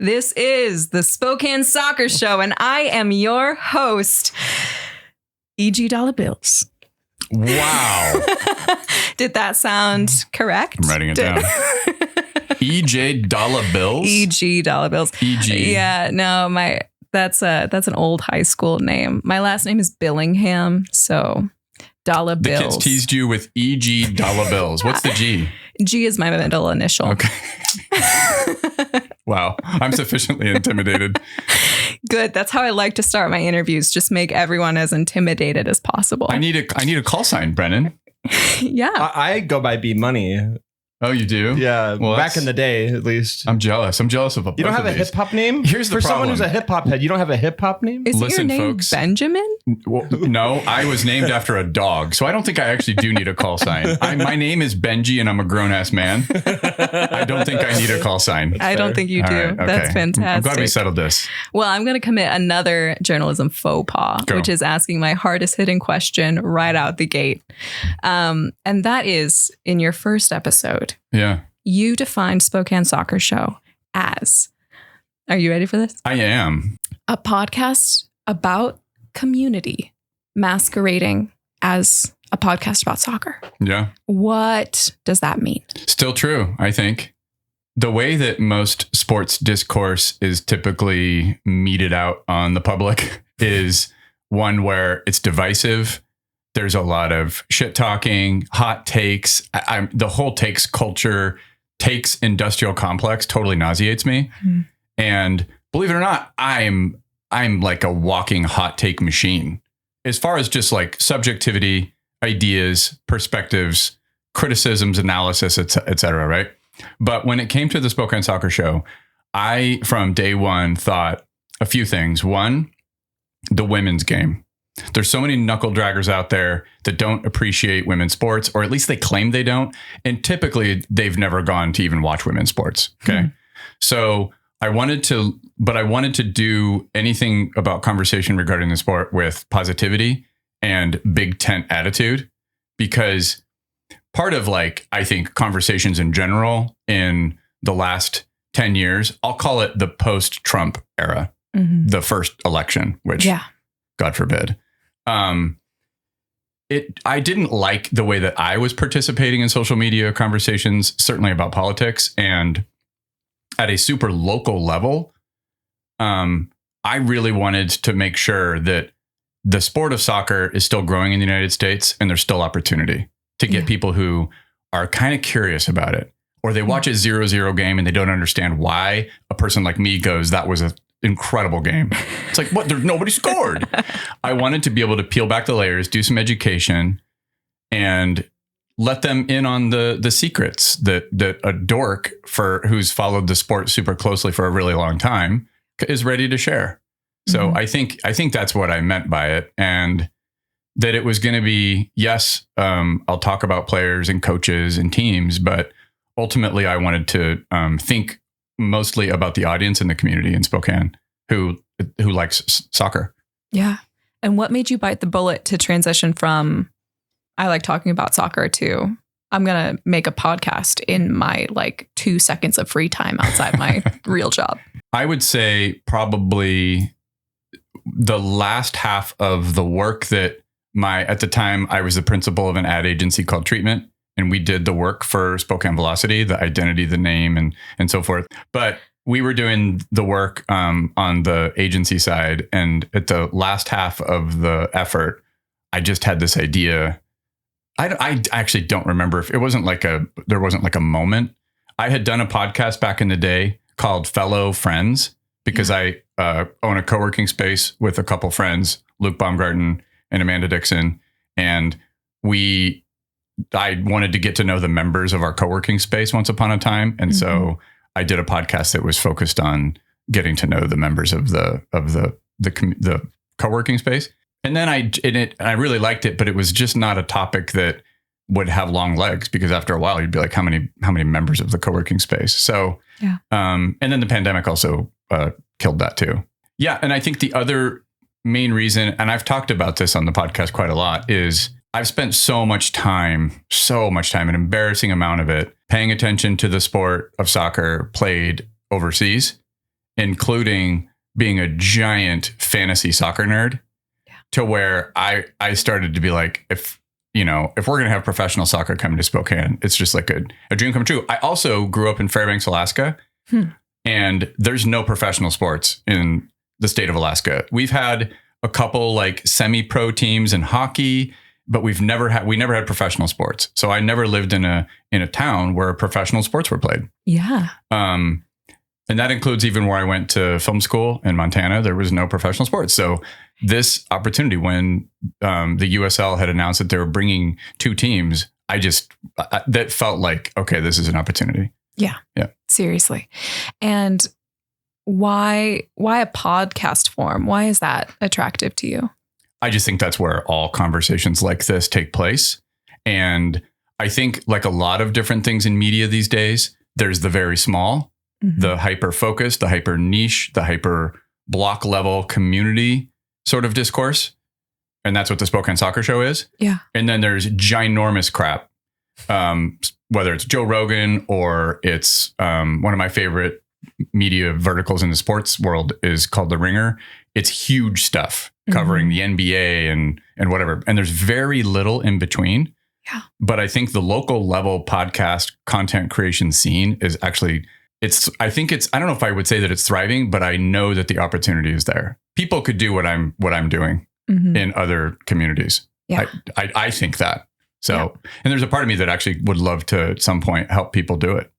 This is the Spokane Soccer Show, and I am your host, E.G. Dollar Bills. Wow. Did that sound correct? I'm writing it down. E.J. Dollar Bills? E.G. Dollar Bills. E.G. Yeah, no, that's an old high school name. My last name is Billingham, so Dollar Bills. The kids teased you with E.G. Dollar Bills. What's the G? G is my middle initial. Okay. Wow. I'm sufficiently intimidated. Good. That's how I like to start my interviews. Just make everyone as intimidated as possible. I need a call sign, Brennan. Yeah. I go by B Money. Oh, you do? Yeah. Well, back in the day, at least. I'm jealous. I'm jealous of both. You don't have a hip hop name? Here's the For problem. someone who's a hip hop head, you don't have a hip hop name? Is your Listen, name folks. Benjamin? Well, no, I was named after a dog, so I don't think I actually do need a call sign. My name is Benji, and I'm a grown-ass man. I don't think I need a call sign. I don't think you do. All right, okay. That's fantastic. I'm glad we settled this. Well, I'm going to commit another journalism faux pas, Go. which is asking my hardest hitting question right out the gate. And that is, in your first episode, Yeah, you defined Spokane Soccer Show as, are you ready for this? I am. A podcast about community masquerading as a podcast about soccer. Yeah. What does that mean? Still true, I think. The way that most sports discourse is typically meted out on the public is one where it's divisive. There's a lot of shit talking, hot takes. The whole takes culture, takes industrial complex totally nauseates me. Mm. And believe it or not, I'm like a walking hot take machine. As far as just like subjectivity, ideas, perspectives, criticisms, analysis, et cetera, right? But when it came to the Spokane Soccer Show, I, from day one, thought a few things. One, the women's game. There's so many knuckle draggers out there that don't appreciate women's sports, or at least they claim they don't. And typically they've never gone to even watch women's sports. Okay. Mm. So I wanted to do anything about conversation regarding the sport with positivity and big tent attitude, because part of I think conversations in general in the last 10 years, I'll call it the post-Trump era, the first election, which God forbid. I didn't like the way that I was participating in social media conversations, certainly about politics, and at a super local level. I really wanted to make sure that the sport of soccer is still growing in the United States, and there's still opportunity to get people who are kind of curious about it, or they watch a 0-0 game and they don't understand why a person like me goes, that was an incredible game. It's like, what? There's nobody scored. I wanted to be able to peel back the layers, do some education, and let them in on the secrets that a dork who's followed the sport super closely for a really long time is ready to share. So I think that's what I meant by it. And that it was going to be, yes, I'll talk about players and coaches and teams, but ultimately I wanted to think mostly about the audience and the community in Spokane who likes soccer. Yeah. And what made you bite the bullet to transition from, I like talking about soccer, to, I'm going to make a podcast in my 2 seconds of free time outside my real job? I would say probably the last half of the work that at the time I was the principal of an ad agency called Treatment, and we did the work for Spokane Velocity, the identity, the name, and so forth. But we were doing the work on the agency side. And at the last half of the effort, I just had this idea. I actually don't remember if there wasn't like a moment. I had done a podcast back in the day called Fellow Friends, because I own a co-working space with a couple friends, Luke Baumgarten and Amanda Dixon. And I wanted to get to know the members of our co-working space once upon a time. And so I did a podcast that was focused on getting to know the members of the co-working space. And then I really liked it, but it was just not a topic that would have long legs, because after a while you'd be like, how many members of the co-working space? So, and then the pandemic also killed that too. Yeah. And I think the other main reason, and I've talked about this on the podcast quite a lot, is I've spent so much time, an embarrassing amount of it, paying attention to the sport of soccer played overseas. including being a giant fantasy soccer nerd, to where I started to be like, if we're going to have professional soccer come to Spokane, it's just like a dream come true. I also grew up in Fairbanks, Alaska, and there's no professional sports in the state of Alaska. We've had a couple like semi-pro teams in hockey, but we never had professional sports. So I never lived in a town where professional sports were played. Yeah. And that includes even where I went to film school in Montana. There was no professional sports. So this opportunity, when the USL had announced that they were bringing 2 teams, that felt like, okay, this is an opportunity. Yeah. Seriously. And why a podcast form? Why is that attractive to you? I just think that's where all conversations like this take place. And I think, like a lot of different things in media these days, there's the very small, the hyper focused, the hyper niche, the hyper block level community sort of discourse. And that's what the Spokane Soccer Show is. Yeah. And then there's ginormous crap, whether it's Joe Rogan or it's one of my favorite media verticals in the sports world is called The Ringer. It's huge stuff covering the NBA and whatever. And there's very little in between. Yeah. But I think the local level podcast content creation scene is actually, I don't know if I would say that it's thriving, but I know that the opportunity is there. People could do what I'm doing in other communities. Yeah. I think that. So, and there's a part of me that actually would love to at some point help people do it.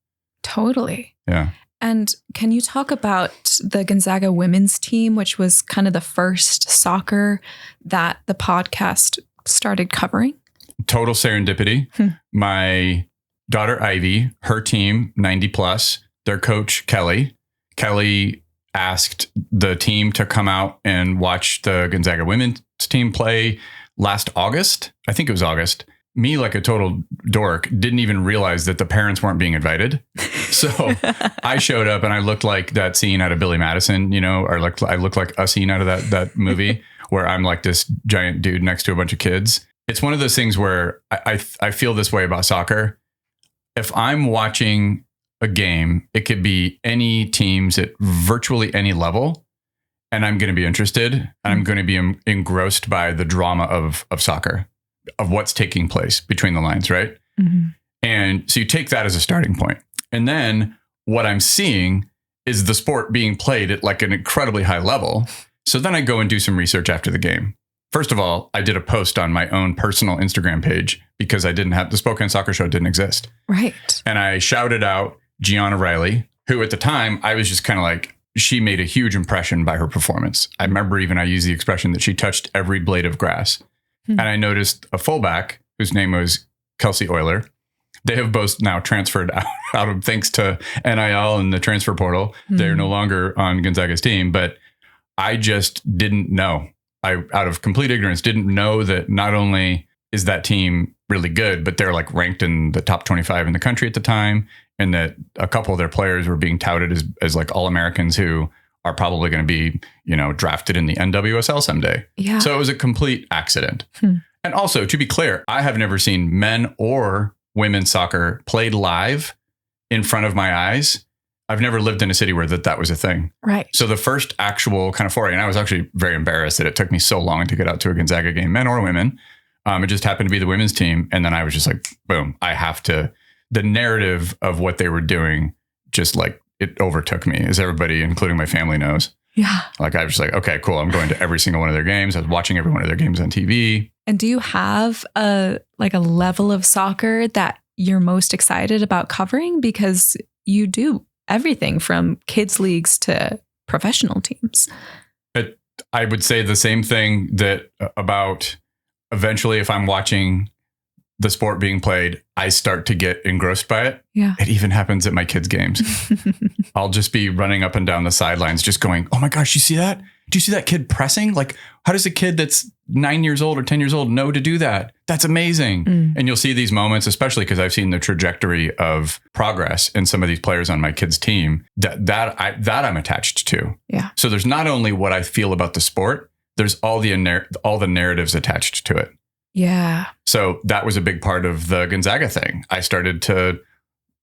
Totally. Yeah. And can you talk about the Gonzaga women's team, which was kind of the first soccer that the podcast started covering? Total serendipity. My daughter, Ivy, her team, 90 plus, their coach, Kelly asked the team to come out and watch the Gonzaga women's team play last August. I think it was August. Me, like a total dork, didn't even realize that the parents weren't being invited. So I showed up and I looked like that scene out of Billy Madison, or I looked like a scene out of that movie where I'm like this giant dude next to a bunch of kids. It's one of those things where I feel this way about soccer. If I'm watching a game, it could be any teams at virtually any level, and I'm going to be interested, and I'm going to be engrossed by the drama of soccer, of what's taking place between the lines, right? And so you take that as a starting point. And then what I'm seeing is the sport being played at like an incredibly high level. So then I go and do some research after the game. First of all, I did a post on my own personal Instagram page because the Spokane Soccer Show didn't exist. Right. And I shouted out Gianna Riley, who at the time I was just kind of like, she made a huge impression by her performance. I remember I used the expression that she touched every blade of grass. And I noticed a fullback whose name was Kelsey Euler. They have both now transferred out of, thanks to NIL and the transfer portal. They're no longer on Gonzaga's team, but I just didn't know. I, out of complete ignorance, didn't know that not only is that team really good, but they're like ranked in the top 25 in the country at the time. And that a couple of their players were being touted as like All-Americans who are probably going to be, drafted in the NWSL someday. Yeah. So it was a complete accident. And also, to be clear, I have never seen men or women's soccer played live in front of my eyes. I've never lived in a city where that was a thing. Right. So the first actual kind of foray, and I was actually very embarrassed that it took me so long to get out to a Gonzaga game, men or women. It just happened to be the women's team. And then I was just like, boom, the narrative of what they were doing, just like it overtook me, as everybody, including my family, knows. Yeah. Like I was just like, okay, cool. I'm going to every single one of their games. I was watching every one of their games on TV. And do you have a level of soccer that you're most excited about covering? Because you do everything from kids leagues to professional teams. I would say the same thing that about eventually, if I'm watching the sport being played, I start to get engrossed by it. Yeah. It even happens at my kids' games. I'll just be running up and down the sidelines, just going, oh my gosh, you see that? Do you see that kid pressing? Like, how does a kid that's 9 years old or 10 years old know to do that? That's amazing. And you'll see these moments, especially because I've seen the trajectory of progress in some of these players on my kids' team that I'm attached to. Yeah. So there's not only what I feel about the sport, there's all the narratives attached to it. Yeah. So that was a big part of the Gonzaga thing. I started to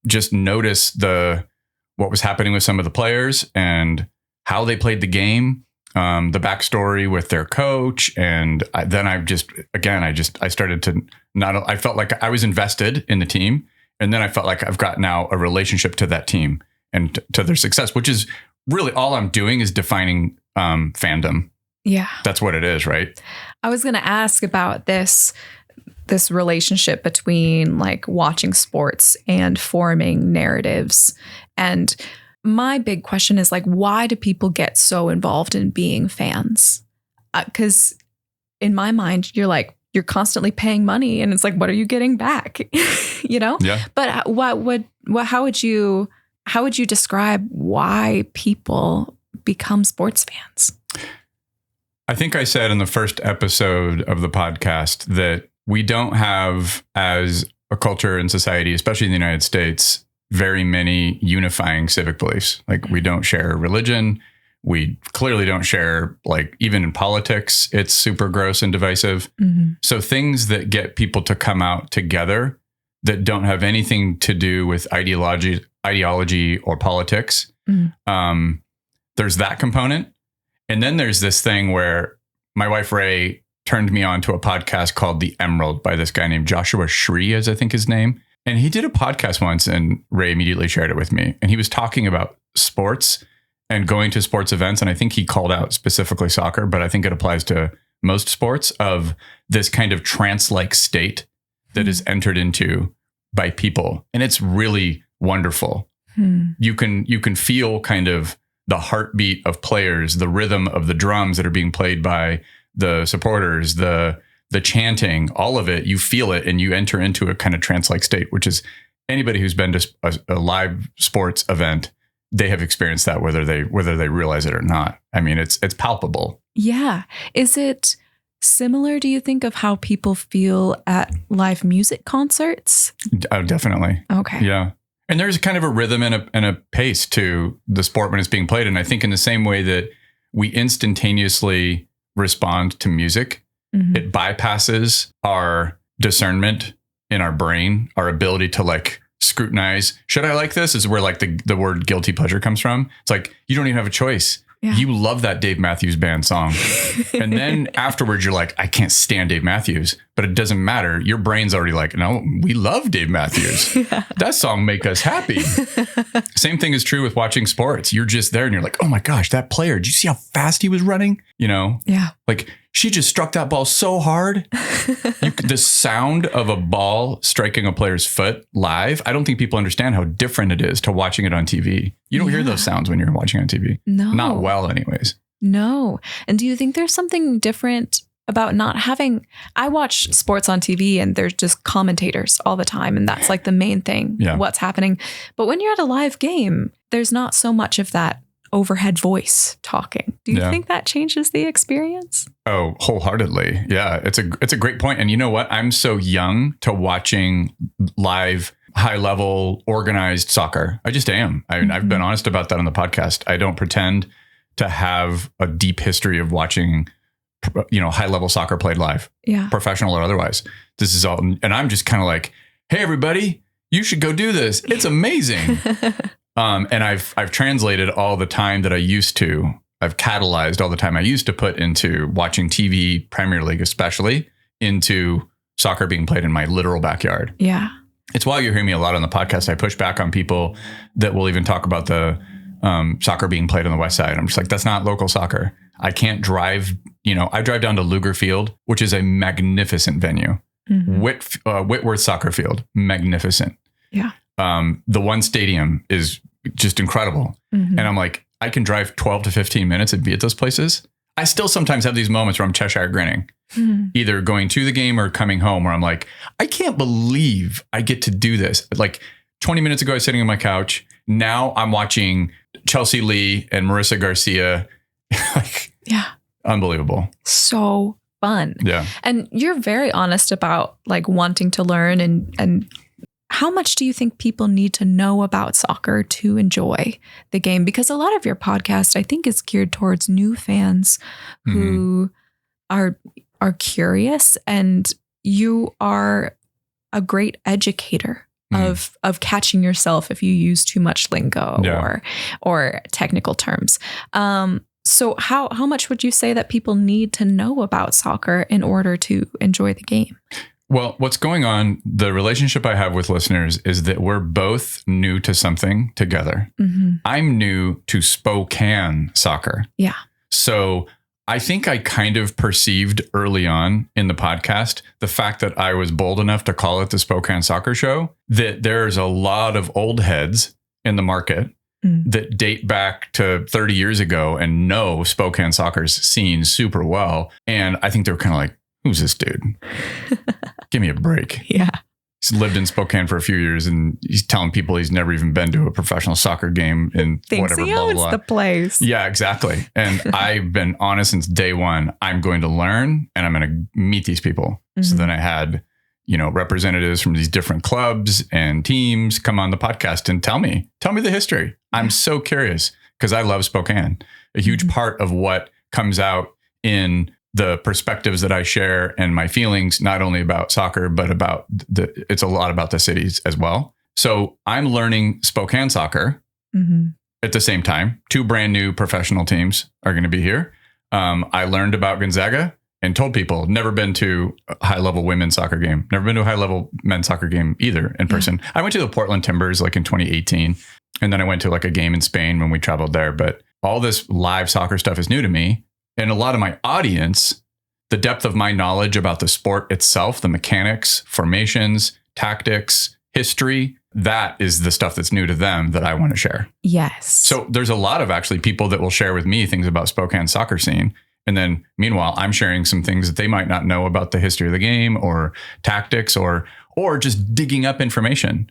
just notice what was happening with some of the players and how they played the game, the backstory with their coach. And then I started to I felt like I was invested in the team. And then I felt like I've got now a relationship to that team and to their success, which is really all I'm doing is defining fandom. Yeah. That's what it is, right? I was going to ask about this relationship between like watching sports and forming narratives. And my big question is like, why do people get so involved in being fans? Because in my mind, you're constantly paying money and it's like, what are you getting back? You know? Yeah. But how would you describe why people become sports fans? I think I said in the first episode of the podcast that we don't have, as a culture and society, especially in the United States, very many unifying civic beliefs. Like we don't share religion. We clearly don't share, like, even in politics, it's super gross and divisive. Mm-hmm. So things that get people to come out together that don't have anything to do with ideology or politics. Mm-hmm. There's that component. And then there's this thing where my wife, Ray, turned me on to a podcast called The Emerald by this guy named Joshua Shree, as I think his name. And he did a podcast once and Ray immediately shared it with me. And he was talking about sports and going to sports events. And I think he called out specifically soccer, but I think it applies to most sports, of this kind of trance-like state that is entered into by people. And it's really wonderful. You can feel kind of the heartbeat of players, the rhythm of the drums that are being played by the supporters, the chanting, all of it. You feel it and you enter into a kind of trance-like state, which is anybody who's been to a live sports event, they have experienced that, whether they realize it or not. I mean, it's palpable. Yeah. Is it similar, do you think, of how people feel at live music concerts? Oh, definitely. Okay. Yeah. And there's kind of a rhythm and a pace to the sport when it's being played. And I think in the same way that we instantaneously respond to music, it bypasses our discernment in our brain, our ability to like scrutinize. Should I like this? Is where like the word guilty pleasure comes from. It's like, you don't even have a choice. Yeah. You love that Dave Matthews Band song. And then afterwards, you're like, I can't stand Dave Matthews, but it doesn't matter. Your brain's already like, no, we love Dave Matthews. Yeah. That song make us happy. Same thing is true with watching sports. You're just there and you're like, oh my gosh, that player, did you see how fast he was running? You know? Yeah. Like, she just struck that ball so hard. The sound of a ball striking a player's foot live, I don't think people understand how different it is to watching it on TV. You don't hear those sounds when you're watching on TV. No. Not well, anyways. No. And do you think there's something different about not having... I watch sports on TV and there's just commentators all the time. And that's like the main thing, what's happening. But when you're at a live game, there's not so much of that overhead voice talking. Do you think that changes the experience? Oh, wholeheartedly. Yeah, it's a great point. And you know what? I'm so young to watching live, high level, organized soccer. I just am. I've been honest about that on the podcast. I don't pretend to have a deep history of watching, high level soccer played live, professional or otherwise. This is all, and I'm just kind of like, hey, everybody, you should go do this. It's amazing. And I've translated all the time that I used to. I've catalyzed all the time I used to put into watching TV, Premier League especially, into soccer being played in my literal backyard. Yeah. It's why you hear me a lot on the podcast. I push back on people that will even talk about the soccer being played on the West Side. I'm just like, that's not local soccer. I can't drive. I drive down to Luger Field, which is a magnificent venue. Whitworth Soccer Field, magnificent. Yeah. The one stadium is just incredible. And I'm like, I can drive 12 to 15 minutes and be at those places. I still sometimes have these moments where I'm Cheshire grinning, either going to the game or coming home, where I'm like, I can't believe I get to do this. Like 20 minutes ago, I was sitting on my couch. Now I'm watching Chelsea Lee and Marissa Garcia. Unbelievable. So fun. Yeah. And you're very honest about like wanting to learn and how much do you think people need to know about soccer to enjoy the game? Because a lot of your podcast, I think, is geared towards new fans who are curious, and you are a great educator of catching yourself if you use too much lingo Yeah. or technical terms. So how much would you say that people need to know about soccer in order to enjoy the game? Well, what's going on, the relationship I have with listeners is that we're both new to something together. I'm new to Spokane soccer. Yeah. So I think I kind of perceived early on in the podcast, the fact that I was bold enough to call it the Spokane Soccer Show, that there's a lot of old heads in the market that date back to 30 years ago and know Spokane soccer's scene super well. And I think they're kind of like, who's this dude? Give me a break. Yeah. He's lived in Spokane for a few years and he's telling people he's never even been to a professional soccer game in Thinks whatever. he Blah, blah, owns blah. the place. Yeah, exactly. And I've been honest since day one. I'm going to learn and I'm going to meet these people. So then I had, representatives from these different clubs and teams come on the podcast and tell me the history. I'm so curious because I love Spokane. A huge part of what comes out in the perspectives that I share and my feelings, not only about soccer, but about it's a lot about the cities as well. So I'm learning Spokane soccer at the same time. 2 brand new professional teams are going to be here. I learned about Gonzaga and told people never been to a high level women's soccer game, never been to a high level men's soccer game either in person. I went to the Portland Timbers like in 2018. And then I went to like a game in Spain when we traveled there. But all this live soccer stuff is new to me. And a lot of my audience, the depth of my knowledge about the sport itself, the mechanics, formations, tactics, history, that is the stuff that's new to them that I want to share. Yes. So there's a lot of actually people that will share with me things about Spokane soccer scene. And then meanwhile, I'm sharing some things that they might not know about the history of the game or tactics or just digging up information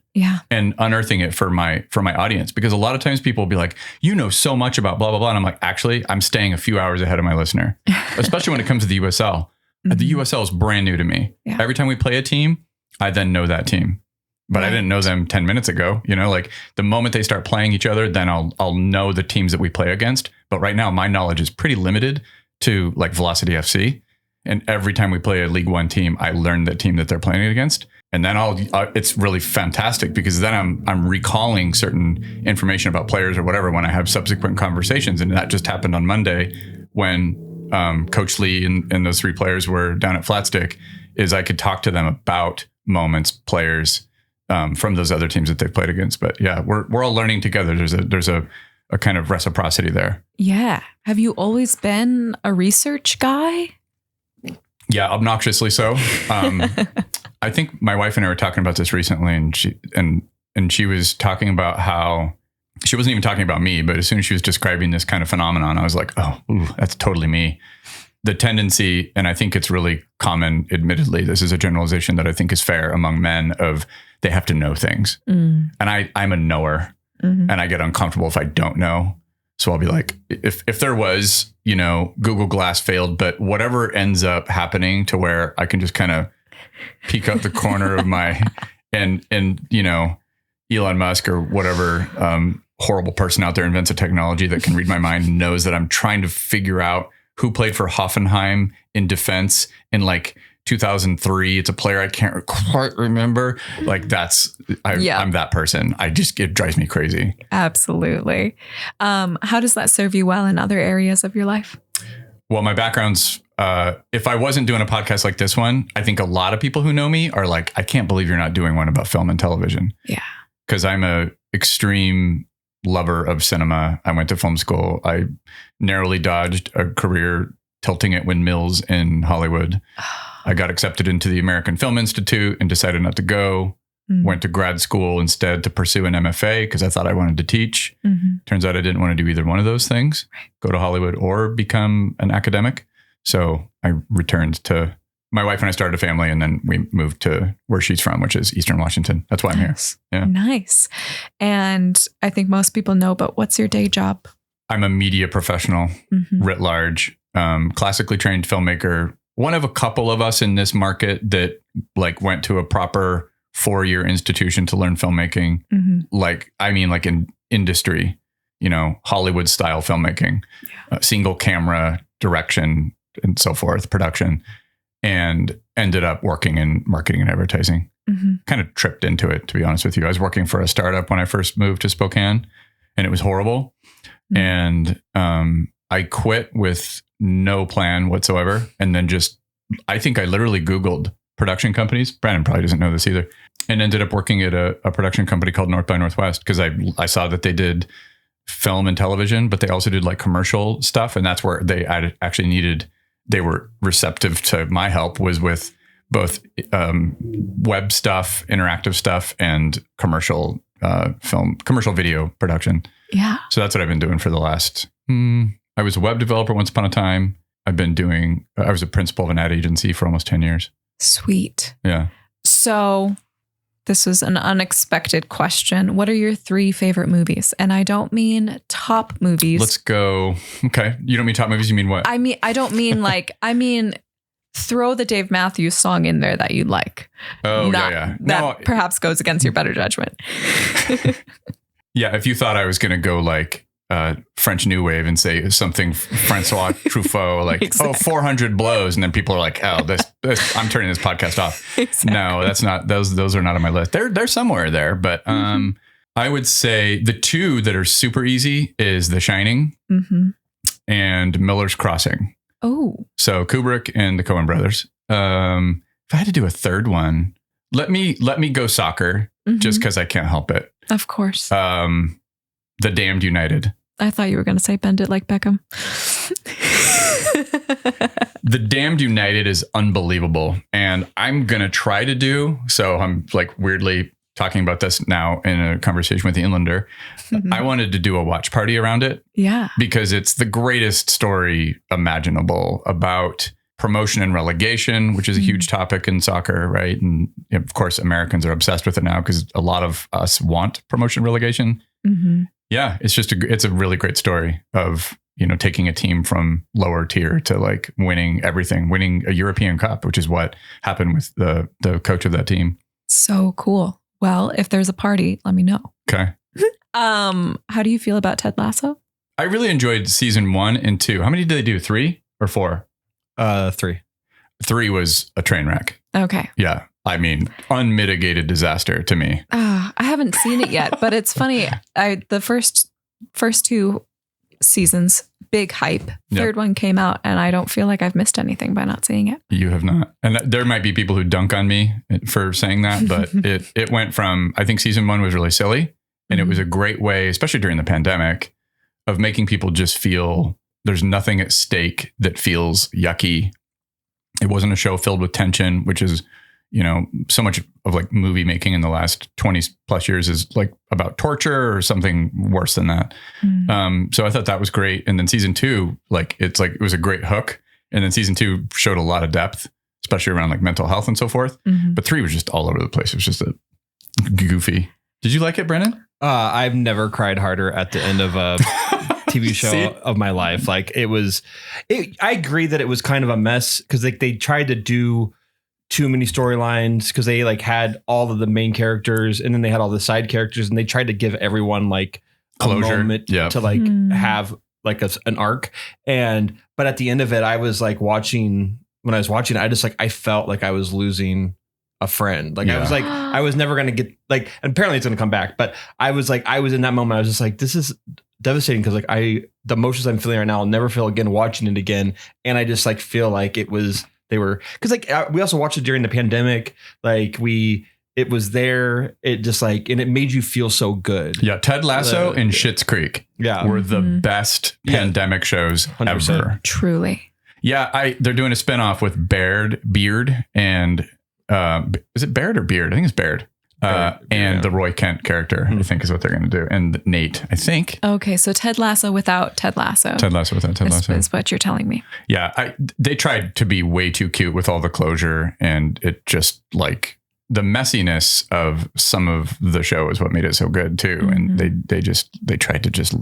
and unearthing it for my audience. Because a lot of times people will be like, you know so much about blah, blah, blah. And I'm like, actually, I'm staying a few hours ahead of my listener, especially when it comes to the USL. The USL is brand new to me. Yeah. Every time we play a team, I then know that team. But I didn't know them 10 minutes ago. Like the moment they start playing each other, then I'll know the teams that we play against. But right now, my knowledge is pretty limited to like Velocity FC. And every time we play a League One team, I learn the team that they're playing against. And then it's really fantastic because then I'm recalling certain information about players or whatever when I have subsequent conversations. And that just happened on Monday when Coach Lee and those 3 players were down at Flatstick, is I could talk to them about moments, players from those other teams that they've played against. But yeah, we're all learning together. There's a kind of reciprocity there. Yeah. Have you always been a research guy? Yeah, obnoxiously so. I think my wife and I were talking about this recently, and she was talking about how she wasn't even talking about me, but as soon as she was describing this kind of phenomenon, I was like, oh, ooh, that's totally me. The tendency, and I think it's really common, admittedly, this is a generalization that I think is fair among men, of they have to know things. And I'm a knower, and I get uncomfortable if I don't know. So I'll be like, if there was, Google Glass failed, but whatever ends up happening to where I can just kind of peek out the corner of my, and Elon Musk or whatever horrible person out there invents a technology that can read my mind and knows that I'm trying to figure out who played for Hoffenheim in defense in like 2003. It's a player I can't quite remember. Like I'm that person. It drives me crazy. Absolutely. How does that serve you well in other areas of your life? Well, my background's, if I wasn't doing a podcast like this one, I think a lot of people who know me are like, I can't believe you're not doing one about film and television. Yeah. Because I'm a extreme lover of cinema. I went to film school. I narrowly dodged a career tilting at windmills in Hollywood. I got accepted into the American Film Institute and decided not to go. Went to grad school instead to pursue an MFA because I thought I wanted to teach. Turns out I didn't want to do either one of those things, go to Hollywood or become an academic. So I returned to, my wife and I started a family, and then we moved to where she's from, which is Eastern Washington. That's why I'm here. Yeah. Nice. And I think most people know, but what's your day job? I'm a media professional writ large, classically trained filmmaker. One of a couple of us in this market that like went to a proper 4-year institution to learn filmmaking. Like in industry, Hollywood style filmmaking, single camera direction and so forth, production, and ended up working in marketing and advertising. kind of tripped into it, to be honest with you. I was working for a startup when I first moved to Spokane, and it was horrible. And I quit with no plan whatsoever. And then I think I literally Googled production companies. Brandon probably doesn't know this either. And ended up working at a production company called North by Northwest, because I saw that they did film and television, but they also did like commercial stuff. And that's where they were receptive to my help, was with both web stuff, interactive stuff, and commercial video production. Yeah. So that's what I've been doing for the last, I was a web developer once upon a time. I was a principal of an ad agency for almost 10 years. Sweet. Yeah. So this was an unexpected question. What are your 3 favorite movies? And I don't mean top movies. Let's go. Okay. You don't mean top movies. You mean what? I don't mean I mean, throw the Dave Matthews song in there that you like. Oh, yeah. That perhaps goes against your better judgment. Yeah. If you thought I was going to go like French New Wave and say something Francois Truffaut, like, exactly. 400 blows. And then people are like, oh, this I'm turning this podcast off. Exactly. No, that's not, those are not on my list. They're somewhere there, but I would say the 2 that are super easy is The Shining and Miller's Crossing. Oh, so Kubrick and the Coen brothers. If I had to do a third one, let me go soccer, just because I can't help it. Of course. The Damned United. I thought you were going to say Bend It Like Beckham. The Damned United is unbelievable. And I'm going to try to do, so I'm like weirdly talking about this now in a conversation with the Inlander. I wanted to do a watch party around it. Yeah. Because it's the greatest story imaginable about promotion and relegation, which is a huge topic in soccer, right? And of course, Americans are obsessed with it now because a lot of us want promotion and relegation. Yeah, it's a really great story of, taking a team from lower tier to like winning everything, winning a European Cup, which is what happened with the coach of that team. So cool. Well, if there's a party, let me know. Okay. How do you feel about Ted Lasso? I really enjoyed season 1 and 2. How many did they do? 3 or 4? 3. 3 was a train wreck. Okay. Yeah. I mean, unmitigated disaster to me. I haven't seen it yet, but it's funny. The first 2 seasons, big hype. Third one came out, and I don't feel like I've missed anything by not seeing it. You have not. And there might be people who dunk on me for saying that, but it went from, I think season 1 was really silly, and it was a great way, especially during the pandemic, of making people just feel there's nothing at stake that feels yucky. It wasn't a show filled with tension, which is, so much of like movie making in the last 20 plus years is like about torture or something worse than that. So I thought that was great. And then season 2, it was a great hook. And then season 2 showed a lot of depth, especially around like mental health and so forth. But 3 was just all over the place. It was just a goofy. Did you like it, Brennan? I've never cried harder at the end of a TV show of my life. Like I agree that it was kind of a mess because they tried to do too many storylines because they like had all of the main characters and then they had all the side characters and they tried to give everyone like closure, a moment to like have like an arc. But at the end of it, I was like when I was watching, I felt like I was losing a friend. Like I was like, I was never going to get like, and apparently it's going to come back, but I was in that moment. I was just like, this is devastating. Cause like the emotions I'm feeling right now, I'll never feel again watching it again. And I just like feel like cause like we also watched it during the pandemic. Like it was there. It just like, and it made you feel so good. Yeah. Ted Lasso and Schitt's Creek were the best pandemic shows 100%. Ever. Truly. Yeah. They're doing a spinoff with Beard and is it Baird or Beard? I think it's Baird. And the Roy Kent character, I think is what they're going to do. And Nate, I think. Okay. So Ted Lasso without Ted Lasso. Ted Lasso without Ted Lasso. Is what you're telling me. Yeah. They tried to be way too cute with all the closure. And it just like the messiness of some of the show is what made it so good too. And they tried to just,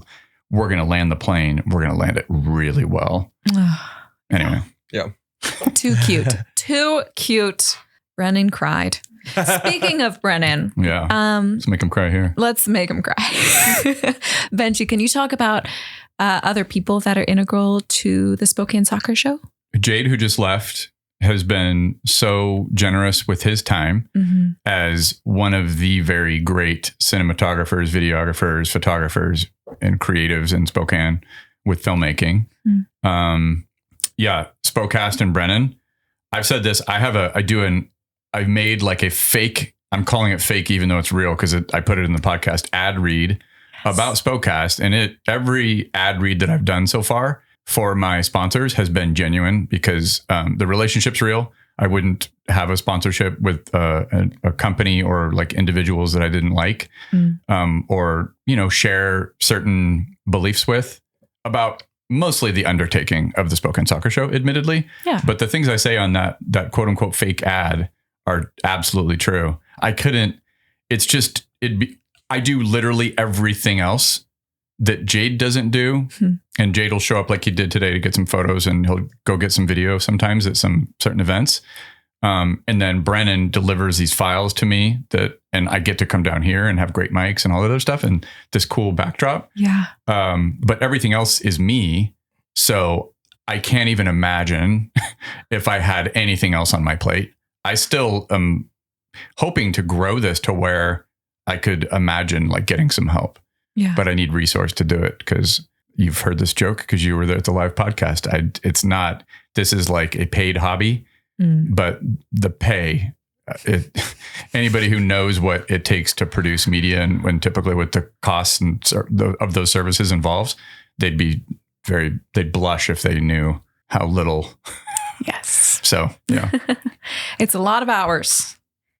we're going to land the plane. We're going to land it really well. Anyway. Yeah. Too cute. Too cute. Brennan cried. Speaking of Brennan. Yeah. Let's make him cry here. Let's make him cry. Benji, can you talk about other people that are integral to the Spokane Soccer Show? Jade, who just left, has been so generous with his time as one of the very great cinematographers, videographers, photographers, and creatives in Spokane with filmmaking. Spokecast and Brennan. I've said this. I've made like a fake, I'm calling it fake, even though it's real, because I put it in the podcast ad read about Spokecast, and every ad read that I've done so far for my sponsors has been genuine because the relationship's real. I wouldn't have a sponsorship with a company or like individuals that I didn't like, or, share certain beliefs with about mostly the undertaking of the Spokane Soccer Show, admittedly. Yeah. But the things I say on that quote unquote fake ad are absolutely true. I do literally everything else that Jade doesn't do. And Jade will show up like he did today to get some photos, and he'll go get some video sometimes at some certain events. And then Brennan delivers these files to me and I get to come down here and have great mics and all that other stuff and this cool backdrop. Yeah. But everything else is me. So I can't even imagine if I had anything else on my plate. I still am hoping to grow this to where I could imagine like getting some help. Yeah. But I need resource to do it, because you've heard this joke because you were there at the live podcast. This is like a paid hobby, but the pay, anybody who knows what it takes to produce media and when typically with the costs of those services involves, they'd blush if they knew how little. Yes. So, yeah. It's a lot of hours.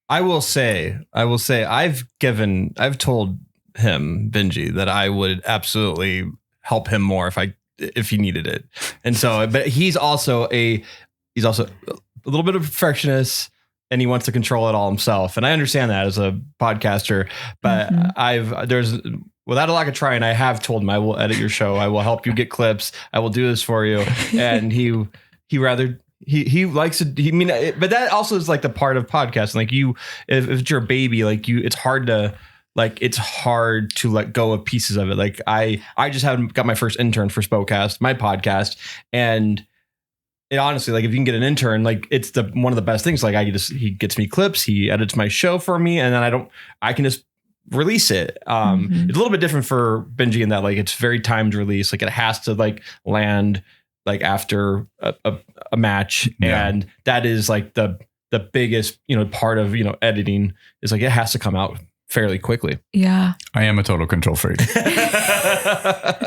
I will say, I've told him, Benji, that I would absolutely help him more if he needed it. And so, but he's also a little bit of a perfectionist, and he wants to control it all himself. And I understand that as a podcaster, but without a lack of trying, I have told him, I will edit your show. I will help you get clips. I will do this for you. And he likes it. But that also is like the part of podcasting. Like if you're a baby, like it's hard to let go of pieces of it. Like I just haven't got my first intern for Spokecast, my podcast. And it honestly, like if you can get an intern, like it's one of the best things. Like he gets me clips, he edits my show for me, and then I can just release it. It's a little bit different for Benji in that like it's very timed release. Like it has to like land like after a match. Yeah. And that is like the biggest, part of, editing is like, it has to come out fairly quickly. Yeah. I am a total control freak.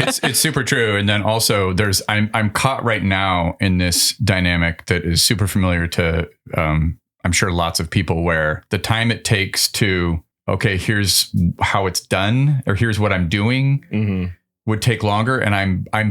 It's super true. And then also I'm caught right now in this dynamic that is super familiar to, I'm sure lots of people, where the time it takes to, okay, here's how it's done, or here's what I'm doing, would take longer. And I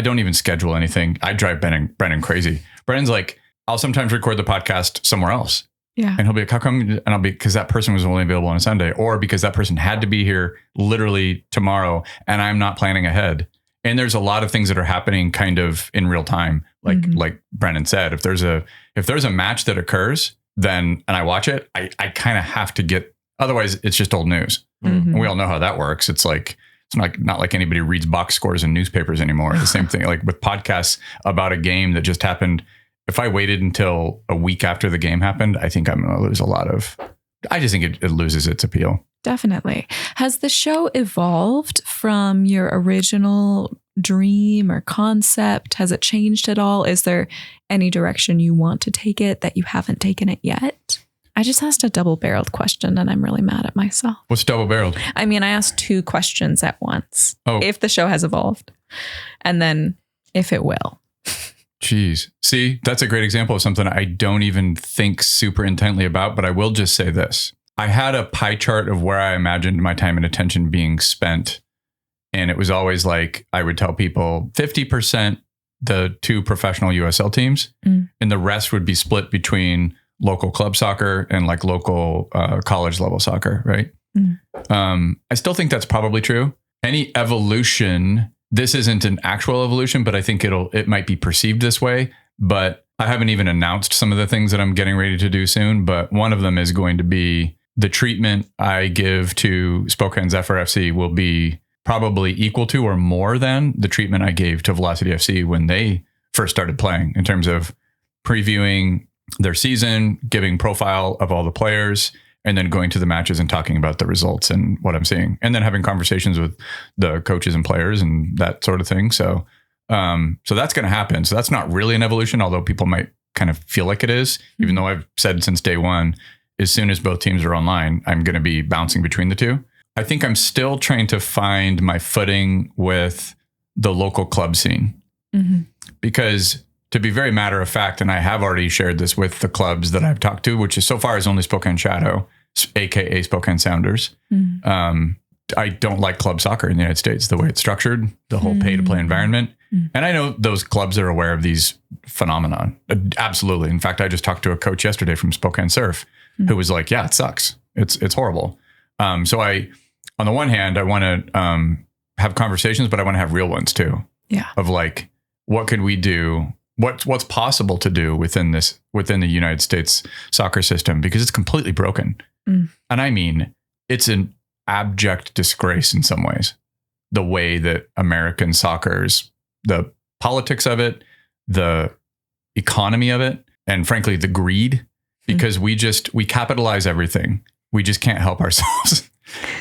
don't even schedule anything. I drive Brennan crazy. Brennan's like, I'll sometimes record the podcast somewhere else. Yeah. And he'll be like, how come? And I'll be, because that person was only available on a Sunday, or because that person had to be here literally tomorrow and I'm not planning ahead. And there's a lot of things that are happening kind of in real time. Like Brennan said, if there's a match that occurs, then, and I watch it, I kind of have to get, otherwise it's just old news. And we all know how that works. It's not like anybody reads box scores in newspapers anymore. The same thing, like with podcasts about a game that just happened. If I waited until a week after the game happened, I think I'm going to lose I just think it loses its appeal. Definitely. Has the show evolved from your original dream or concept? Has it changed at all? Is there any direction you want to take it that you haven't taken it yet? I just asked a double-barreled question and I'm really mad at myself. What's double-barreled? I mean, I asked two questions at once. Oh. If the show has evolved, and then if it will. Jeez. See, that's a great example of something I don't even think super intently about, but I will just say this. I had a pie chart of where I imagined my time and attention being spent. And it was always like, I would tell people 50% the two professional USL teams, and the rest would be split between local club soccer and like local college level soccer. Right. I still think that's probably true. Any evolution, this isn't an actual evolution, but I think it might be perceived this way. But I haven't even announced some of the things that I'm getting ready to do soon. But one of them is going to be the treatment I give to Spokane Zephyr FC will be probably equal to or more than the treatment I gave to Velocity FC when they first started playing, in terms of previewing their season, giving profile of all the players, and then going to the matches and talking about the results and what I'm seeing, and then having conversations with the coaches and players and that sort of thing. So, so that's going to happen. So that's not really an evolution, although people might kind of feel like it is, even though I've said since day one, as soon as both teams are online, I'm going to be bouncing between the two. I think I'm still trying to find my footing with the local club scene, because to be very matter of fact, and I have already shared this with the clubs that I've talked to, which is so far is only Spokane Shadow, aka Spokane Sounders. I don't like club soccer in the United States, the way it's structured, the whole pay to play environment. And I know those clubs are aware of these phenomenon. Absolutely. In fact, I just talked to a coach yesterday from Spokane Surf who was like, yeah, it sucks. It's horrible. So on the one hand, I want to have conversations, but I want to have real ones too. Yeah. Of like, what could we do? What's possible to do within the United States soccer system, because it's completely broken. And I mean, it's an abject disgrace in some ways, the way that American soccer's, the politics of it, the economy of it, and frankly, the greed, because we capitalize everything. We just can't help ourselves.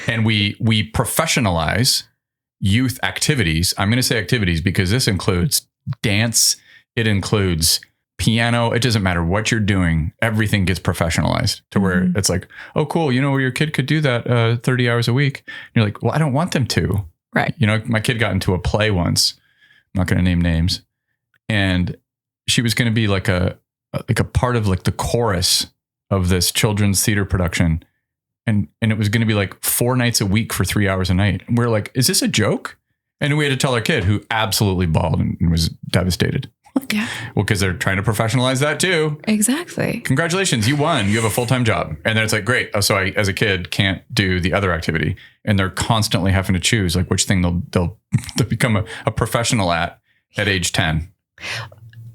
And we professionalize youth activities. I'm going to say activities because this includes dance. It includes piano. It doesn't matter what you're doing. Everything gets professionalized to where it's like, oh, cool. Where your kid could do that 30 hours a week. And you're like, well, I don't want them to. Right. My kid got into a play once. I'm not going to name names. And she was going to be like a part of like the chorus of this children's theater production. And it was going to be like 4 nights a week for 3 hours a night. And we're like, is this a joke? And we had to tell our kid, who absolutely bawled and was devastated. Yeah. Well, because they're trying to professionalize that too. Exactly. Congratulations, you won. You have a full-time job. And then it's like, great. So I, as a kid, can't do the other activity. And they're constantly having to choose like which thing they'll become a professional at age 10.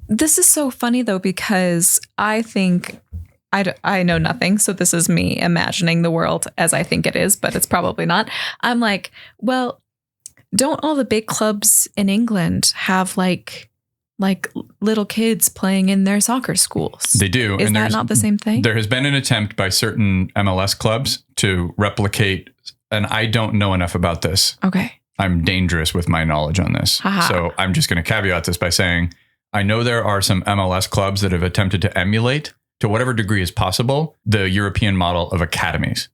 This is so funny though, because I think I know nothing. So this is me imagining the world as I think it is, but it's probably not. I'm like, well, don't all the big clubs in England have like little kids playing in their soccer schools? They do. Is that not the same thing? There has been an attempt by certain MLS clubs to replicate, and I don't know enough about this. Okay. I'm dangerous with my knowledge on this. Aha. So I'm just going to caveat this by saying, I know there are some MLS clubs that have attempted to emulate, to whatever degree is possible, the European model of academies.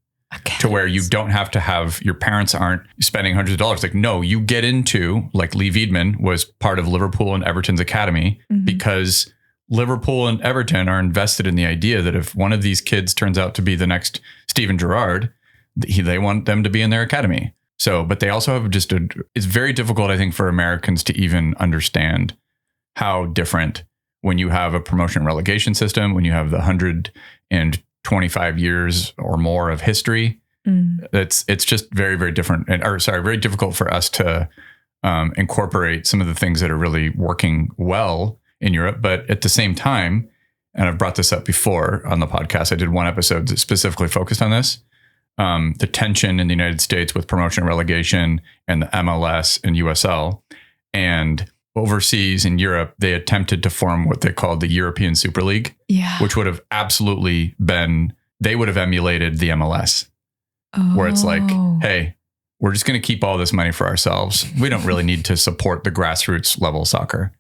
To where you don't have to have, your parents aren't spending hundreds of dollars. Like, no, you get into, like Lee Veidman was part of Liverpool and Everton's academy because Liverpool and Everton are invested in the idea that if one of these kids turns out to be the next Steven Gerrard, they want them to be in their academy. So, but they also have it's very difficult, I think, for Americans to even understand how different when you have a promotion relegation system, when you have the 125 years or more of history. It's just very, very different, very difficult for us to incorporate some of the things that are really working well in Europe. But at the same time, and I've brought this up before on the podcast, I did one episode that specifically focused on this, the tension in the United States with promotion and relegation and the MLS and USL, and overseas in Europe, they attempted to form what they called the European Super League, which would have absolutely been, they would have emulated the MLS, where it's like, hey, we're just going to keep all this money for ourselves. We don't really need to support the grassroots level soccer.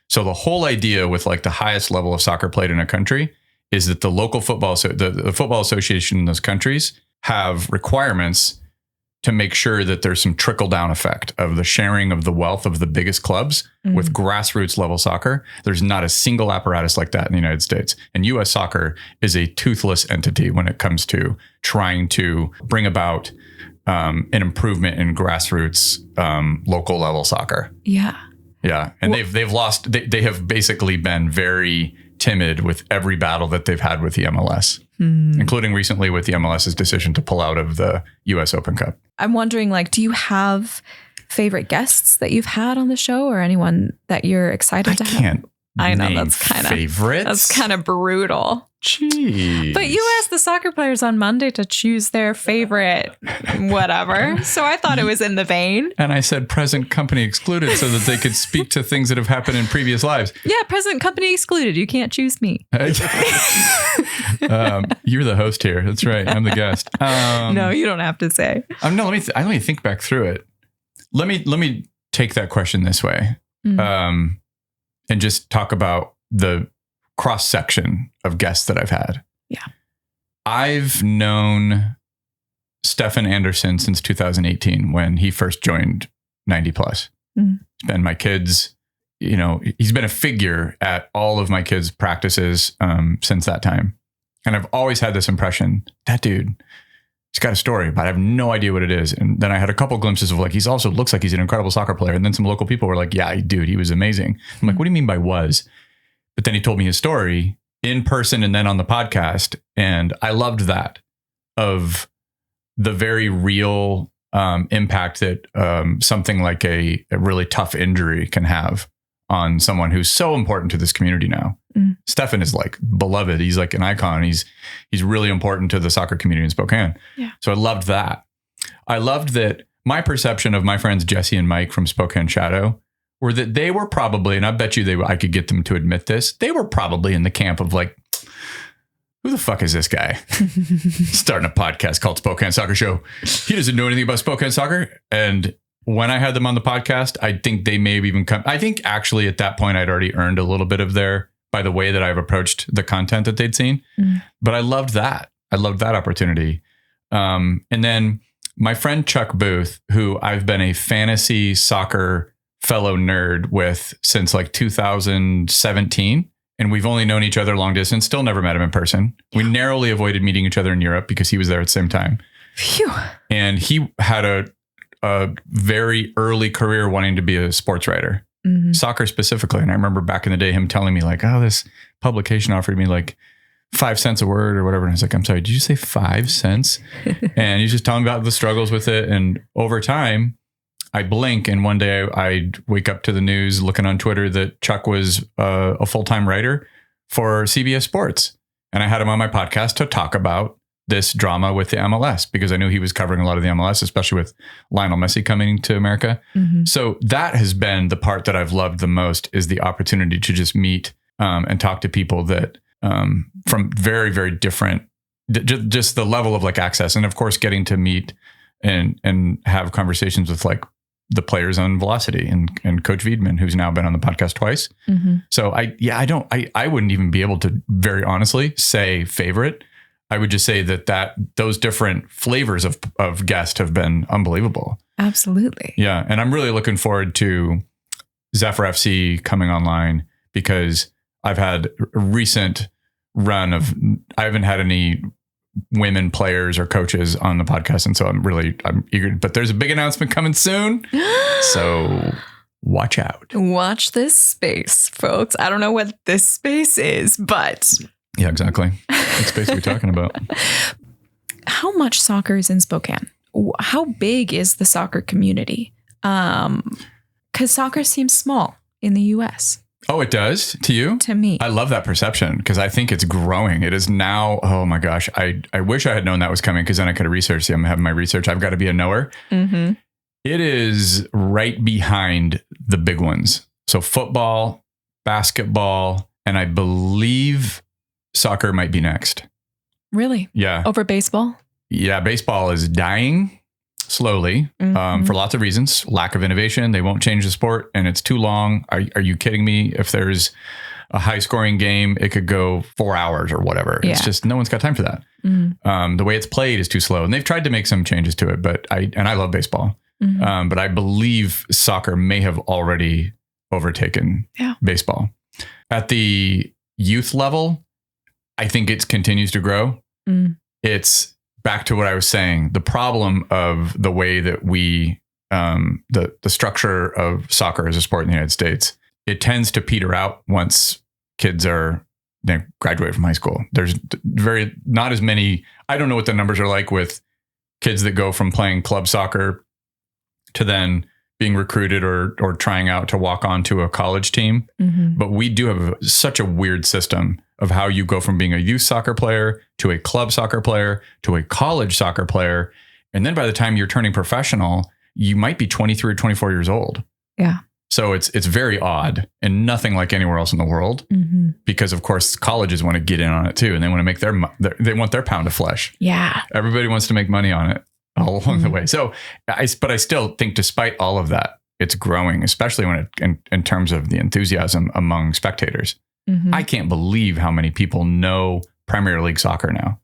So the whole idea with like the highest level of soccer played in a country is that the local football, the football association in those countries have requirements to make sure that there's some trickle down effect of the sharing of the wealth of the biggest clubs with grassroots level soccer. There's not a single apparatus like that in the United States. And US soccer is a toothless entity when it comes to trying to bring about an improvement in grassroots local level soccer. Yeah. Yeah. And they've lost, they have basically been very timid with every battle that they've had with the MLS, including recently with the MLS's decision to pull out of the US Open Cup. I'm wondering, like, do you have favorite guests that you've had on the show or anyone that you're excited to have? I know that's kind of favorites. That's kind of brutal. Jeez. But you asked the soccer players on Monday to choose their favorite whatever. So I thought it was in the vein. And I said present company excluded so that they could speak to things that have happened in previous lives. Yeah, present company excluded. You can't choose me. You're the host here. That's right. I'm the guest. No, you don't have to say. No, let me think back through it. Let me take that question this way, and just talk about the cross section of guests that I've had. Yeah, I've known Stefan Anderson since 2018 when he first joined 90 Plus. He's been my kids. He's been a figure at all of my kids' practices since that time, and I've always had this impression that dude. He's got a story, but I have no idea what it is. And then I had a couple glimpses of like, he's also looks like he's an incredible soccer player. And then some local people were like, yeah, dude, he was amazing. I'm like, what do you mean by was? But then he told me his story in person and then on the podcast. And I loved that, of the very real impact that something like a really tough injury can have on someone who's so important to this community now. Stefan is like beloved. He's like an icon. He's really important to the soccer community in Spokane. Yeah. So I loved that. I loved that my perception of my friends Jesse and Mike from Spokane Shadow were that they were probably, and I bet you I could get them to admit this, they were probably in the camp of like, who the fuck is this guy starting a podcast called Spokane Soccer Show? He doesn't know anything about Spokane soccer. And when I had them on the podcast, I think they may have even come. I think actually at that point, I'd already earned a little bit of by the way that I've approached the content that they'd seen. But I loved that. I loved that opportunity. And then my friend Chuck Booth, who I've been a fantasy soccer fellow nerd with since like 2017. And we've only known each other long distance, still never met him in person. We narrowly avoided meeting each other in Europe because he was there at the same time. Phew. And he had a very early career wanting to be a sports writer, soccer specifically. And I remember back in the day, him telling me like, oh, this publication offered me like 5 cents a word or whatever. And I was like, I'm sorry, did you say 5 cents? And he's just telling me about the struggles with it. And over time, I blink and one day I'd wake up to the news looking on Twitter that Chuck was a full-time writer for CBS Sports. And I had him on my podcast to talk about this drama with the MLS because I knew he was covering a lot of the MLS, especially with Lionel Messi coming to America. So that has been the part that I've loved the most, is the opportunity to just meet and talk to people that from very, very different, just the level of like access. And of course, getting to meet and have conversations with like the players on Velocity and Coach Wiedemann, who's now been on the podcast twice. So I wouldn't even be able to very honestly say favorite. I would just say that those different flavors of guest have been unbelievable. Absolutely. Yeah. And I'm really looking forward to Zephyr FC coming online because I've had a recent run of, I haven't had any women players or coaches on the podcast. And so I'm eager, but there's a big announcement coming soon. So watch out. Watch this space, folks. I don't know what this space is, but yeah, exactly. What space are we talking about? How much soccer is in Spokane? How big is the soccer community? Because soccer seems small in the U.S. Oh, it does to you? To me. I love that perception because I think it's growing. It is now. Oh my gosh. I wish I had known that was coming because then I could have researched. I'm having my research. I've got to be a knower. It is right behind the big ones. So football, basketball, and I believe soccer might be next. Really? Yeah. Over baseball? Yeah. Baseball is dying slowly for lots of reasons. Lack of innovation. They won't change the sport and it's too long. Are you kidding me? If there's a high scoring game, it could go 4 hours or whatever. Yeah. It's just no one's got time for that. The way it's played is too slow. And they've tried to make some changes to it, but I love baseball. But I believe soccer may have already overtaken baseball. At the youth level, I think it continues to grow. It's back to what I was saying. The problem of the way that we, the structure of soccer as a sport in the United States, it tends to peter out once kids graduate from high school. There's not as many. I don't know what the numbers are like with kids that go from playing club soccer to then being recruited or trying out to walk onto a college team. But we do have such a weird system of how you go from being a youth soccer player to a club soccer player to a college soccer player. And then by the time you're turning professional, you might be 23 or 24 years old. Yeah. So it's very odd and nothing like anywhere else in the world, because of course colleges want to get in on it too. And they want to make they want their pound of flesh. Yeah. Everybody wants to make money on it all along the way. So but I still think despite all of that, it's growing, especially when in terms of the enthusiasm among spectators. I can't believe how many people know Premier League soccer now.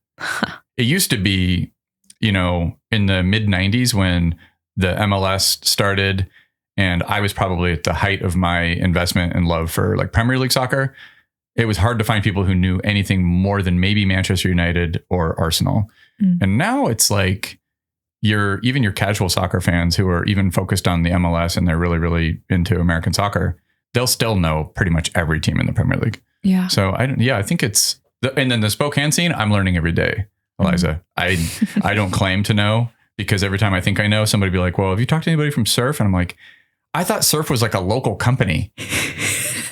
It used to be, in the mid 90s when the MLS started, and I was probably at the height of my investment and love for like Premier League soccer. It was hard to find people who knew anything more than maybe Manchester United or Arsenal. And now it's like even your casual soccer fans who are even focused on the MLS and they're really, really into American soccer, they'll still know pretty much every team in the Premier League. Yeah. So I think it's, and then the Spokane scene, I'm learning every day, Eliza. I don't claim to know, because every time I think I know, somebody be like, well, have you talked to anybody from Surf? And I'm like, I thought Surf was like a local company.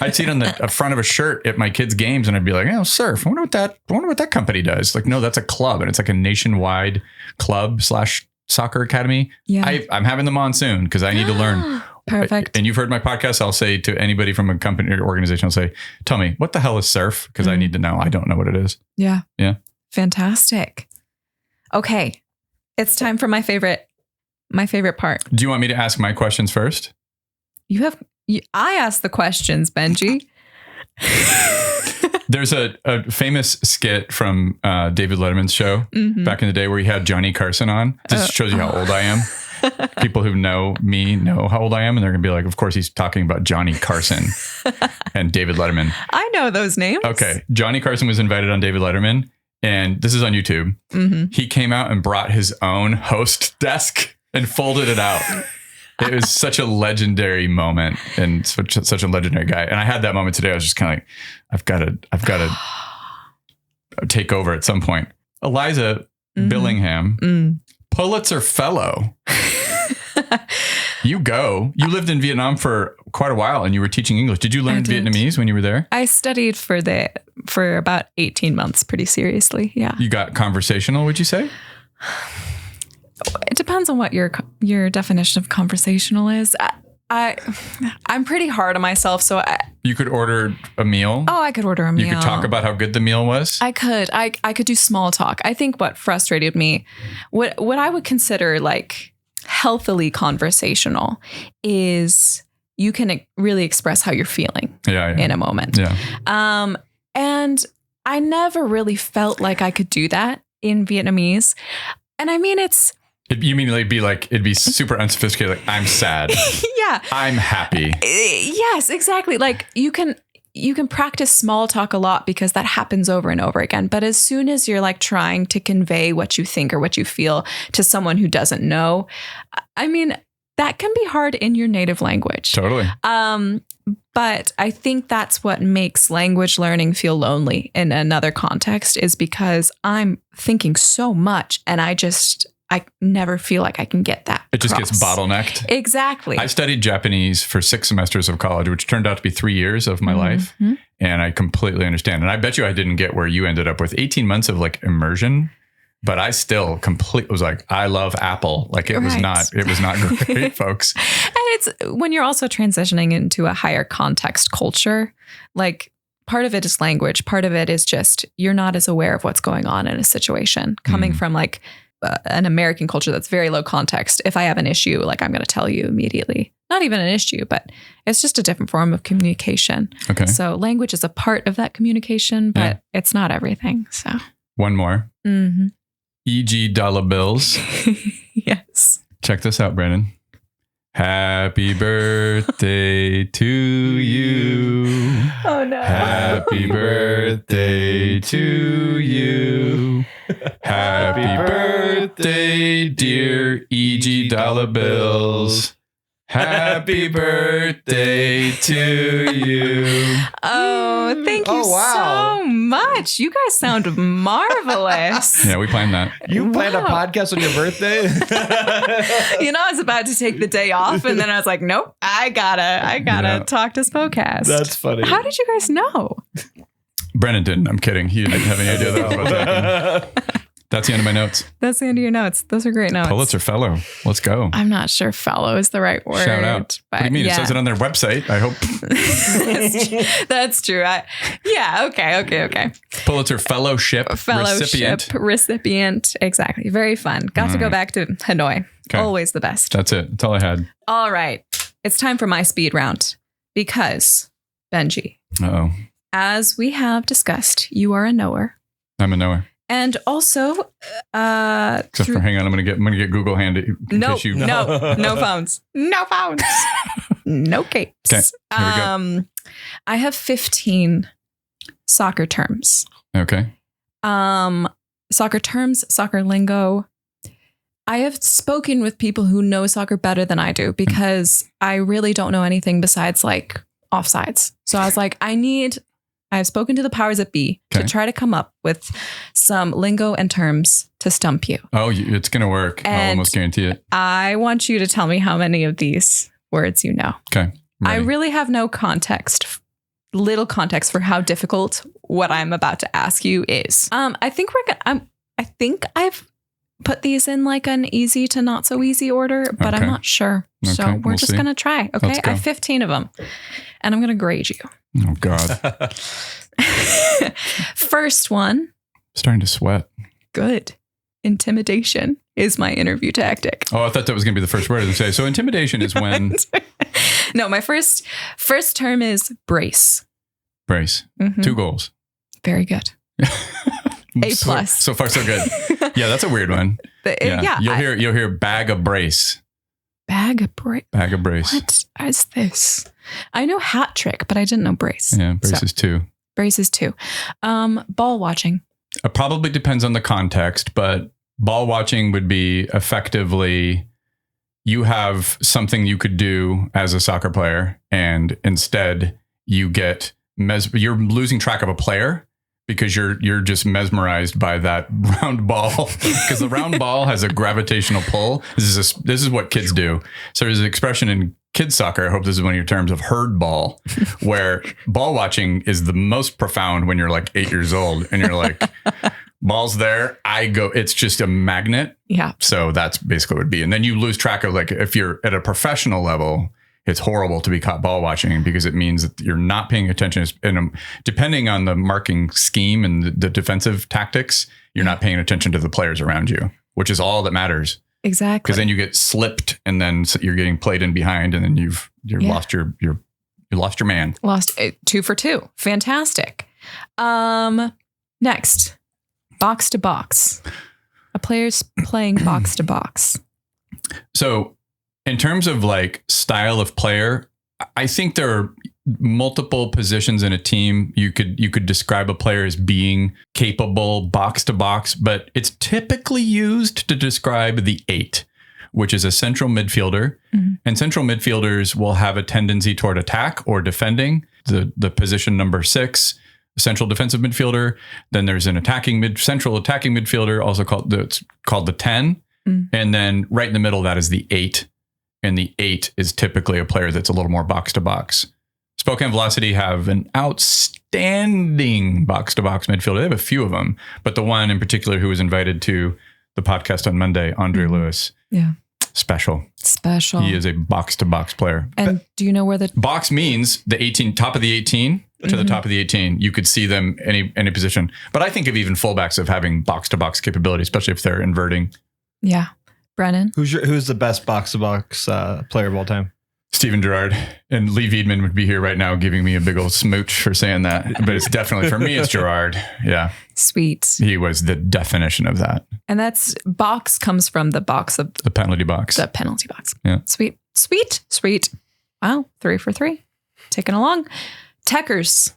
I'd see it on the front of a shirt at my kids' games, and I'd be like, "Oh, Surf. I wonder what that company does." Like, no, that's a club, and it's like a nationwide club / soccer academy. Yeah, I'm having them on soon because I need to learn. Perfect. And you've heard my podcast. I'll say to anybody from a company or organization, I'll say, "Tell me, what the hell is Surf?" Because I need to know. I don't know what it is. Yeah. Yeah. Fantastic. Okay, it's time for my favorite part. Do you want me to ask my questions first? I asked the questions, Benji. There's a famous skit from David Letterman's show back in the day where he had Johnny Carson on. This shows you how old I am. People who know me know how old I am, and they're going to be like, of course, he's talking about Johnny Carson and David Letterman. I know those names. Okay. Johnny Carson was invited on David Letterman, and this is on YouTube. He came out and brought his own host desk and folded it out. It was such a legendary moment and such a legendary guy. And I had that moment today. I was just kind of like, I've got to take over at some point. Eliza Billingham, Pulitzer Fellow. You lived in Vietnam for quite a while and you were teaching English. Did you learn Vietnamese when you were there? I studied for about 18 months pretty seriously. Yeah. You got conversational, would you say? It depends on what your definition of conversational is. I'm pretty hard on myself, so you could order a meal. Oh, I could order a meal. You could talk about how good the meal was. I could. I could do small talk. I think what frustrated me, what I would consider like healthily conversational, is you can really express how you're feeling in a moment. Yeah. And I never really felt like I could do that in Vietnamese. And I mean, you mean it'd be super unsophisticated. Like, I'm sad. Yeah. I'm happy. Yes, exactly. Like you can practice small talk a lot because that happens over and over again. But as soon as you're like trying to convey what you think or what you feel to someone who doesn't know, I mean, that can be hard in your native language. Totally. But I think that's what makes language learning feel lonely in another context, is because I'm thinking so much and I never feel like I can get that. It just gets bottlenecked. Exactly. I studied Japanese for 6 semesters of college, which turned out to be 3 years of my life. And I completely understand. And I bet you I didn't get where you ended up with 18 months of like immersion. But I still was like, I love Apple. Like it was not great, folks. And it's when you're also transitioning into a higher context culture, like part of it is language. Part of it is just, you're not as aware of what's going on in a situation coming from like an American culture that's very low context. If I have an issue, like I'm going to tell you immediately. Not even an issue, but it's just a different form of communication. Okay. So language is a part of that communication, but it's not everything. So one more. E.g. dollar bills. Yes. Check this out, Brandon. Happy birthday to you. Oh, no. Happy birthday to you. Happy birthday, dear E.g. dollar bills. Happy birthday to you. Oh, thank you so much. You guys sound marvelous. Yeah, we planned that. You planned a podcast on your birthday? I was about to take the day off and then I was like, nope, I gotta talk to Spokane. That's funny. How did you guys know? Brennan didn't. I'm kidding. He didn't have any idea that was about to happen. That's the end of my notes. That's the end of your notes. Those are great notes. Pulitzer Fellow. Let's go. I'm not sure fellow is the right word. Shout out. What do you mean? Yeah. It says it on their website. I hope. That's true. Okay. Pulitzer Fellowship recipient. Exactly. Very fun. Got to go back to Hanoi. Okay. Always the best. That's it. That's all I had. All right. It's time for my speed round because, Benji, Uh-oh. as we have discussed, you are a knower. I'm a knower. And also, Except for, hang on, I'm gonna get Google handy. No phones. No phones. No capes. Okay, here we go. I have 15 soccer terms. Okay. Soccer terms, soccer lingo. I have spoken with people who know soccer better than I do because I really don't know anything besides like offsides. So I was like, I've spoken to the powers that be to try to come up with some lingo and terms to stump you. Oh, it's going to work. I'll almost guarantee it. I want you to tell me how many of these words you know. Okay. I really have no little context for how difficult what I'm about to ask you is. I think I've put these in like an easy to not so easy order, but I'm not sure. Okay, so we're just going to try. Okay. I have 15 of them and I'm going to grade you. Oh God. First one. Starting to sweat. Good. Intimidation is my interview tactic. Oh, I thought that was going to be the first word to say. So intimidation is when. No, my first term is brace. Brace. Mm-hmm. 2 goals. Very good. A+. So far, so good. Yeah, that's a weird one. Yeah. You'll hear bag of brace. Bag of brace. Bag of brace. What is this? I know hat trick, but I didn't know brace. Yeah, brace is 2. Brace is 2. Ball watching. It probably depends on the context, but ball watching would be effectively you have something you could do as a soccer player, and instead you get you're losing track of a player because you're just mesmerized by that round ball because the round ball has a gravitational pull. This is what kids do. So there's an expression in kids soccer. I hope this is one of your terms of herd ball, where ball watching is the most profound when you're like 8 years old and you're like, ball's there. I go, it's just a magnet. Yeah. So that's basically what it would be. And then you lose track of, like, if you're at a professional level, it's horrible to be caught ball watching because it means that you're not paying attention. And depending on the marking scheme and the defensive tactics, you're not paying attention to the players around you, which is all that matters. Exactly. Because then you get slipped and then you're getting played in behind and then you've lost your man. Lost 2 for 2. Fantastic. Next, box to box. A player's playing box to box. So in terms of like style of player, I think there are multiple positions in a team. You could describe a player as being capable box to box, but it's typically used to describe the 8, which is a central midfielder. Mm-hmm. And central midfielders will have a tendency toward attack or defending. The position number 6, central defensive midfielder. Then there's an central attacking midfielder, also called the 10. Mm. And then right in the middle, that is the 8. And the 8 is typically a player that's a little more box to box. Spokane Velocity have an outstanding box to box midfielder. They have a few of them, but the one in particular who was invited to the podcast on Monday, Andre Lewis. Yeah. Special. He is a box to box player. And do you know where the box means the 18, top of the 18 to the top of the 18? You could see them any position. But I think of even fullbacks of having box to box capability, especially if they're inverting. Yeah. Brennan, who's the best box to box player of all time? Steven Gerrard. And Lee Viedman would be here right now giving me a big old smooch for saying that. But it's definitely, for me, it's Gerrard. Yeah. Sweet. He was the definition of that. And that's box comes from the box of the penalty box. The penalty box. Yeah. Sweet. Wow. 3 for 3. Ticking along. Techers.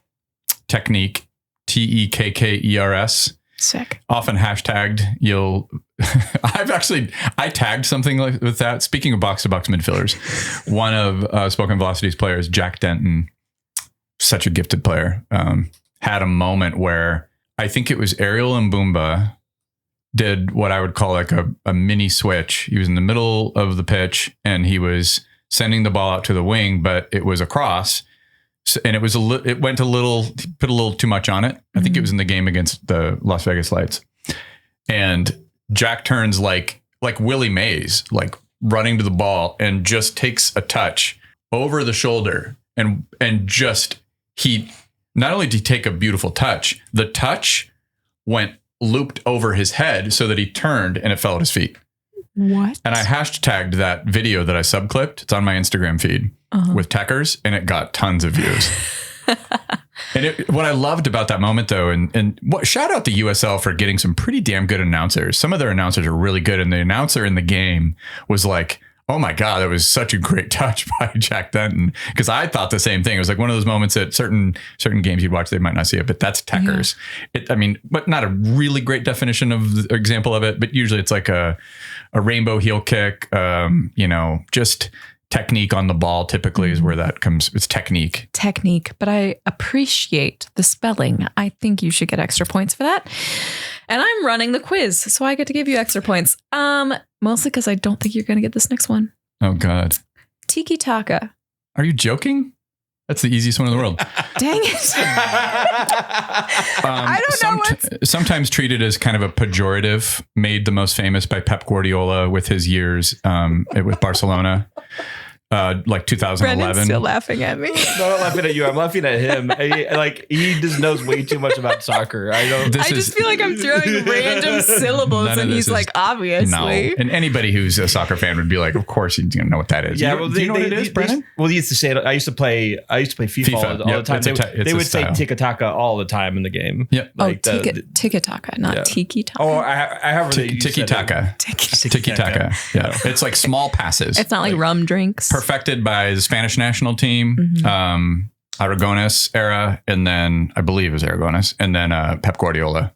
Technique. TEKKERS. Sick. Often hashtagged. I tagged something like with that. Speaking of box to box midfielders, one of Spokane Velocity's players, Jack Denton, such a gifted player, had a moment where I think it was Ariel Mbumba did what I would call like a mini switch. He was in the middle of the pitch and he was sending the ball out to the wing, but it was a cross. and it was it went put a little too much on it. I think it was in the game against the Las Vegas Lights, and Jack turns like Willie Mays, like running to the ball, and just takes a touch over the shoulder, and just he not only did he take a beautiful touch, the touch went looped over his head so that he turned and it fell at his feet. What? And I hashtagged that video that I subclipped. It's on my Instagram feed with techers, and it got tons of views. And what I loved about that moment, though, and shout out the USL for getting some pretty damn good announcers. Some of their announcers are really good, and the announcer in the game was like, "Oh my God, that was such a great touch by Jack Denton." Because I thought the same thing. It was like one of those moments that certain games you'd watch, they might not see it, but that's techers. Yeah. But not a really great definition of the example of it. But usually it's like a rainbow heel kick. Just technique on the ball typically is where that comes. It's technique. But I appreciate the spelling. I think you should get extra points for that. And I'm running the quiz, so I get to give you extra points. Mostly because I don't think you're going to get this next one. Oh, God. Tiki taka. Are you joking? That's the easiest one in the world. Dang it. I don't know sometimes treated as kind of a pejorative, made the most famous by Pep Guardiola with his years with Barcelona. Like 2011. Brennan's still laughing at me. No, I'm not laughing at you. I'm laughing at him. He just knows way too much about soccer. I just feel like I'm throwing random syllables, and he's like, obviously. No. And anybody who's a soccer fan would be like, of course you know what that is. Yeah, do you know what it is, Brennan? Well, they used to say it. I used to play FIFA all the time. They would say tiki-taka all the time in the game. Yep. Like tiki-taka, not tiki-taka. Oh, I have tiki-taka. Tiki-taka. Yeah. It's like small passes. It's not like rum drinks. Perfected by the Spanish national team, Aragones era, and then I believe it was Aragones, and then Pep Guardiola.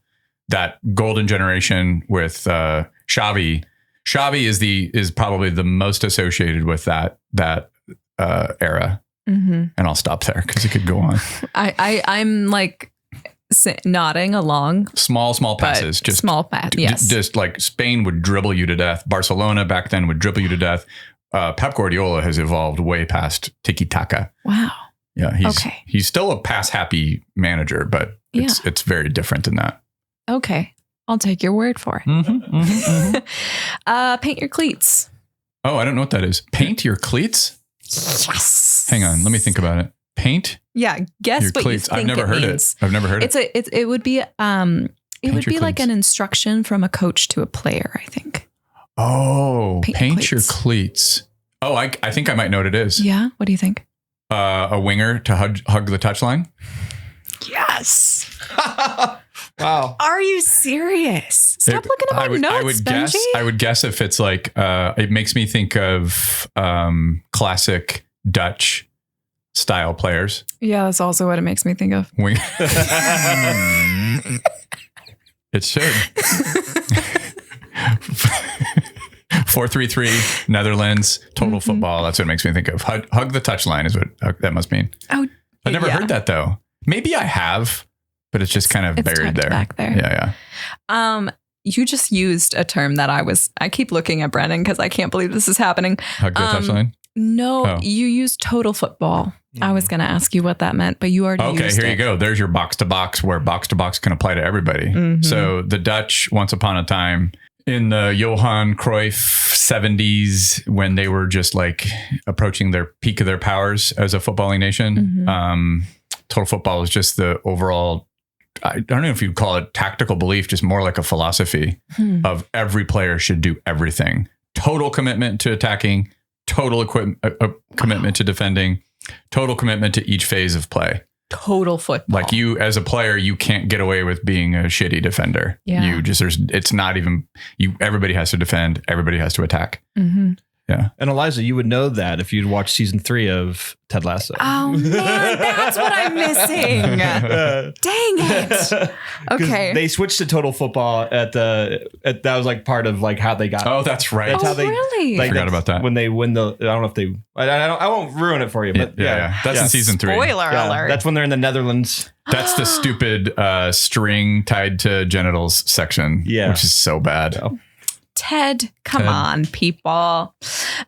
That golden generation with Xavi. Xavi is probably the most associated with that era. And I'll stop there because it could go on. I'm like nodding along. Small passes, just small pass. Yes, just like Spain would dribble you to death. Barcelona back then would dribble you to death. Pep Guardiola has evolved way past tiki-taka. Wow. Yeah, he's still a pass-happy manager, but it's very different than that. Okay, I'll take your word for it. Paint your cleats. Oh, I don't know what that is. Paint your cleats? Yes. Hang on, let me think about it. Paint? Yeah, guess your what cleats. you think I've never heard means. it. I've never heard it. It would be like an instruction from a coach to a player, I think. Oh, paint your cleats. Oh, I think I might know what it is. Yeah. What do you think? A winger to hug the touchline. Yes. Wow. Are you serious? Stop looking at my notes, Benji. I would guess if it's like, it makes me think of classic Dutch style players. Yeah, that's also what it makes me think of. It should. 4-3-3 Netherlands total football. That's what it makes me think of. Hug the touchline is what that must mean. Oh, I've never heard that though. Maybe I have, but it's just kind of buried there. Back there. Yeah. You just used a term that I keep looking at Brennan because I can't believe this is happening. Hug the touchline. No, you used total football. I was going to ask you what that meant, but you already used it. Okay, here you go. There's your Boxtobox, where Boxtobox can apply to everybody. So the Dutch, once upon a time, in the Johan Cruyff 70s, when they were just like approaching their peak of their powers as a footballing nation, total football was just the overall, I don't know if you'd call it tactical belief, just more like a philosophy of every player should do everything. Total commitment to attacking, total commitment to defending, total commitment to each phase of play. Total football. Like you as a player, you can't get away with being a shitty defender. Yeah. It's not even everybody has to defend. Everybody has to attack. Yeah. And Eliza, you would know that if you'd watched season 3 of Ted Lasso. Oh man, that's what I'm missing. Dang it. Okay. They switched to total football that was like part of like how they got. Oh, that's right. That's how they, really? I forgot about that. When they win I don't know if they, I won't ruin it for you, but yeah. That's in season 3. Spoiler alert. That's when they're in the Netherlands. That's the stupid string tied to genitals section, which is so bad. Ted, come on, people.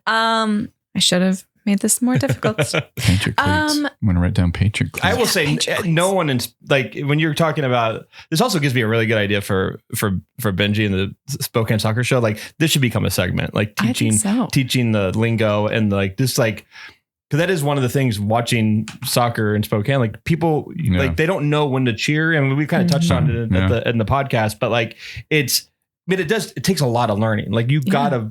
I should have Made this more difficult. Paint your cleats. I'm going to write down paint your cleats. I will say no one in like when you're talking about this also gives me a really good idea for Benji and the Spokane Soccer Show. Like this should become a segment, like teaching the lingo and like this like. Because that is one of the things watching soccer in Spokane, like people like they don't know when to cheer. And we kind of touched on it in the podcast, but like it takes a lot of learning. Like you gotta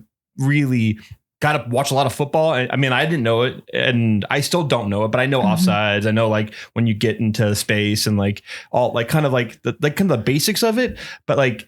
watch a lot of football. I mean, I didn't know it and I still don't know it, but I know offsides. I know like when you get into space and like all like kind of like the basics of it, but like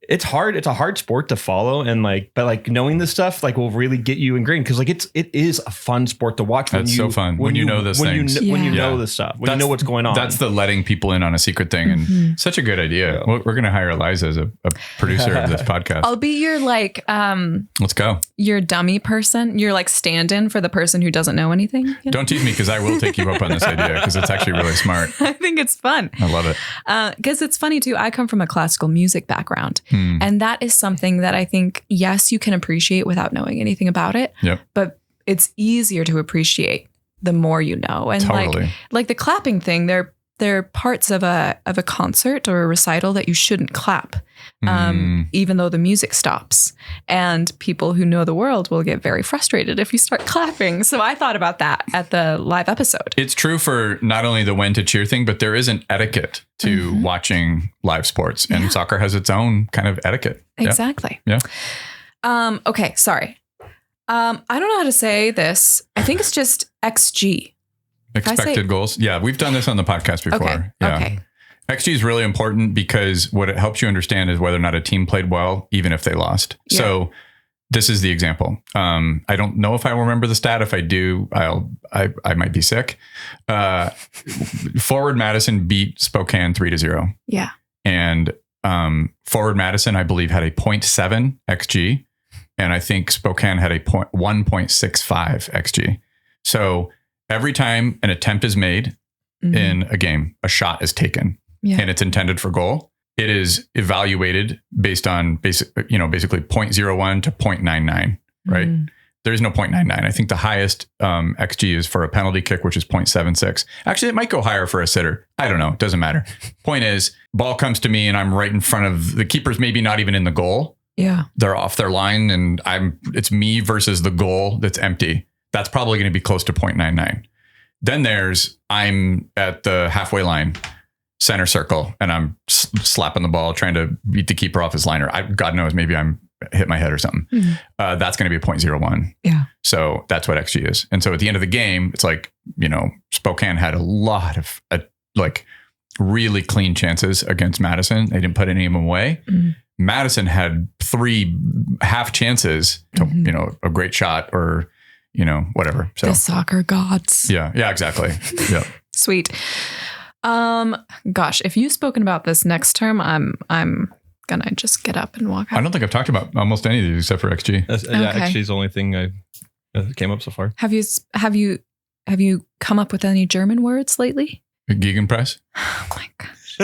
it's hard. It's a hard sport to follow. And like, but like knowing this stuff, like will really get you ingrained. Cause like, it is a fun sport to watch. That's so fun. When you know this things. When you know this stuff, when you know what's going on. That's the letting people in on a secret thing. And such a good idea. Yeah. We're going to hire Eliza as a producer of this podcast. I'll be your like, let's go. Your dummy person. You're like stand-in for the person who doesn't know anything. You know? Don't tease me. Cause I will take you up on this idea. Cause it's actually really smart. I think it's fun. I love it. Cause it's funny too. I come from a classical music background and that is something that I think, yes, you can appreciate without knowing anything about it, but it's easier to appreciate the more you know. And like the clapping thing, they're parts of a concert or a recital that you shouldn't clap, even though the music stops. And people who know the world will get very frustrated if you start clapping. So I thought about that at the live episode. It's true for not only the when to cheer thing, but there is an etiquette to watching live sports, and soccer has its own kind of etiquette. Exactly. Yeah. Okay. Sorry. I don't know how to say this. I think it's just XG. Expected goals. Yeah. We've done this on the podcast before. Okay. Yeah. Okay. XG is really important because what it helps you understand is whether or not a team played well, even if they lost. Yeah. So this is the example. I don't know if I remember the stat. If I do, I might be sick. Forward Madison beat Spokane 3-0. Yeah. And Forward Madison, I believe, had a 0.7 XG. And I think Spokane had a 1.65 XG. So every time an attempt is made in a game, a shot is taken and it's intended for goal. It is evaluated based on basically 0.01 to 0.99, right? There's no 0.99. I think the highest XG is for a penalty kick, which is 0.76. Actually, it might go higher for a sitter. I don't know. It doesn't matter. Point is, ball comes to me and I'm right in front of the keeper's maybe not even in the goal. Yeah. They're off their line and it's me versus the goal that's empty. That's probably going to be close to 0.99. Then I'm at the halfway line, center circle, and I'm slapping the ball, trying to beat the keeper off his liner. God knows, maybe I'm hit my head or something. That's going to be a 0.01. Yeah. So that's what XG is. And so at the end of the game, it's like, Spokane had a lot of really clean chances against Madison. They didn't put any of them away. Madison had 3 half chances to, a great shot or, whatever. So the soccer gods. Yeah. Yeah, exactly. Yeah. Sweet. Gosh, if you've spoken about this next term, I'm gonna just get up and walk out. I don't think I've talked about almost any of these except for XG. XG is the only thing I came up so far. Have you come up with any German words lately? Gegenpress. Oh my gosh.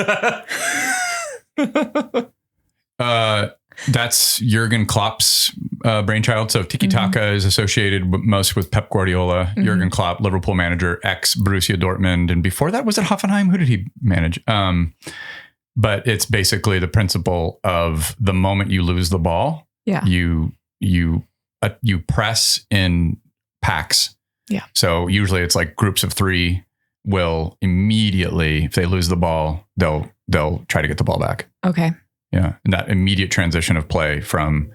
That's Jurgen Klopp's brainchild. So tiki-taka is associated most with Pep Guardiola. Jurgen Klopp, Liverpool manager, ex Borussia Dortmund. And before that, was it Hoffenheim? Who did he manage? But it's basically the principle of the moment you lose the ball, you press in packs. Yeah. So usually it's like groups of 3 will immediately, if they lose the ball, they'll try to get the ball back. Okay. Yeah. And that immediate transition of play from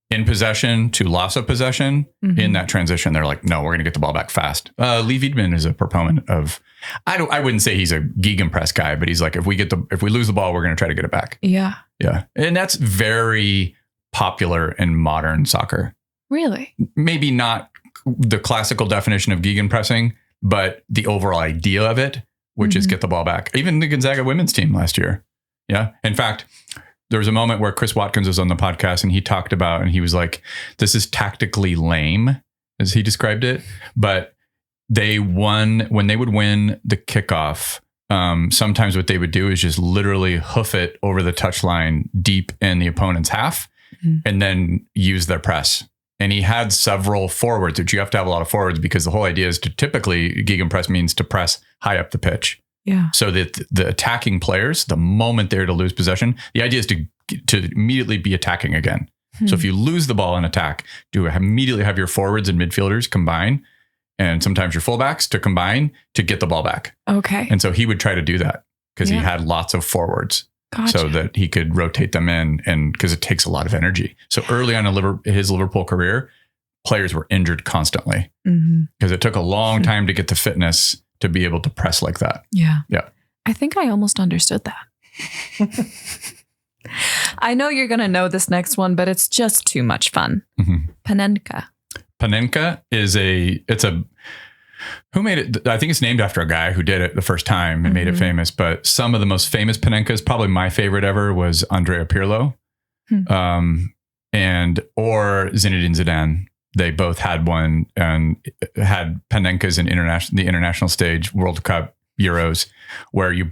in possession to loss of possession, in that transition, they're like, no, we're going to get the ball back fast. Lee Wiedemann is a proponent of, I wouldn't say he's a gegenpress guy, but he's like, if we lose the ball, we're going to try to get it back. Yeah. Yeah. And that's very popular in modern soccer. Really? Maybe not the classical definition of gegenpressing, but the overall idea of it, which is get the ball back. Even the Gonzaga women's team last year. Yeah. In fact, there was a moment where Chris Watkins was on the podcast and he talked about, and he was like, this is tactically lame, as he described it. But they won when they would win the kickoff. Sometimes what they would do is just literally hoof it over the touchline deep in the opponent's half and then use their press And he had several forwards, which you have to have a lot of forwards because the whole idea is to typically gegenpress means to press high up the pitch. Yeah. So that the attacking players, the moment they're to lose possession, the idea is to immediately be attacking again. So if you lose the ball in attack, immediately have your forwards and midfielders combine, and sometimes your fullbacks to combine to get the ball back. Okay. And so he would try to do that because he had lots of forwards. Gotcha. So that he could rotate them in, and because it takes a lot of energy. So early on in his Liverpool career, players were injured constantly because it took a long time to get the fitness to be able to press like that. Yeah. Yeah. I think I almost understood that. I know you're going to know this next one, but it's just too much fun. Panenka. Panenka is who made it? I think it's named after a guy who did it the first time and made it famous. But some of the most famous Panenkas, probably my favorite ever, was Andrea Pirlo, or Zinedine Zidane. They both had one and had Panenkas in the international stage, World Cup, Euros, where you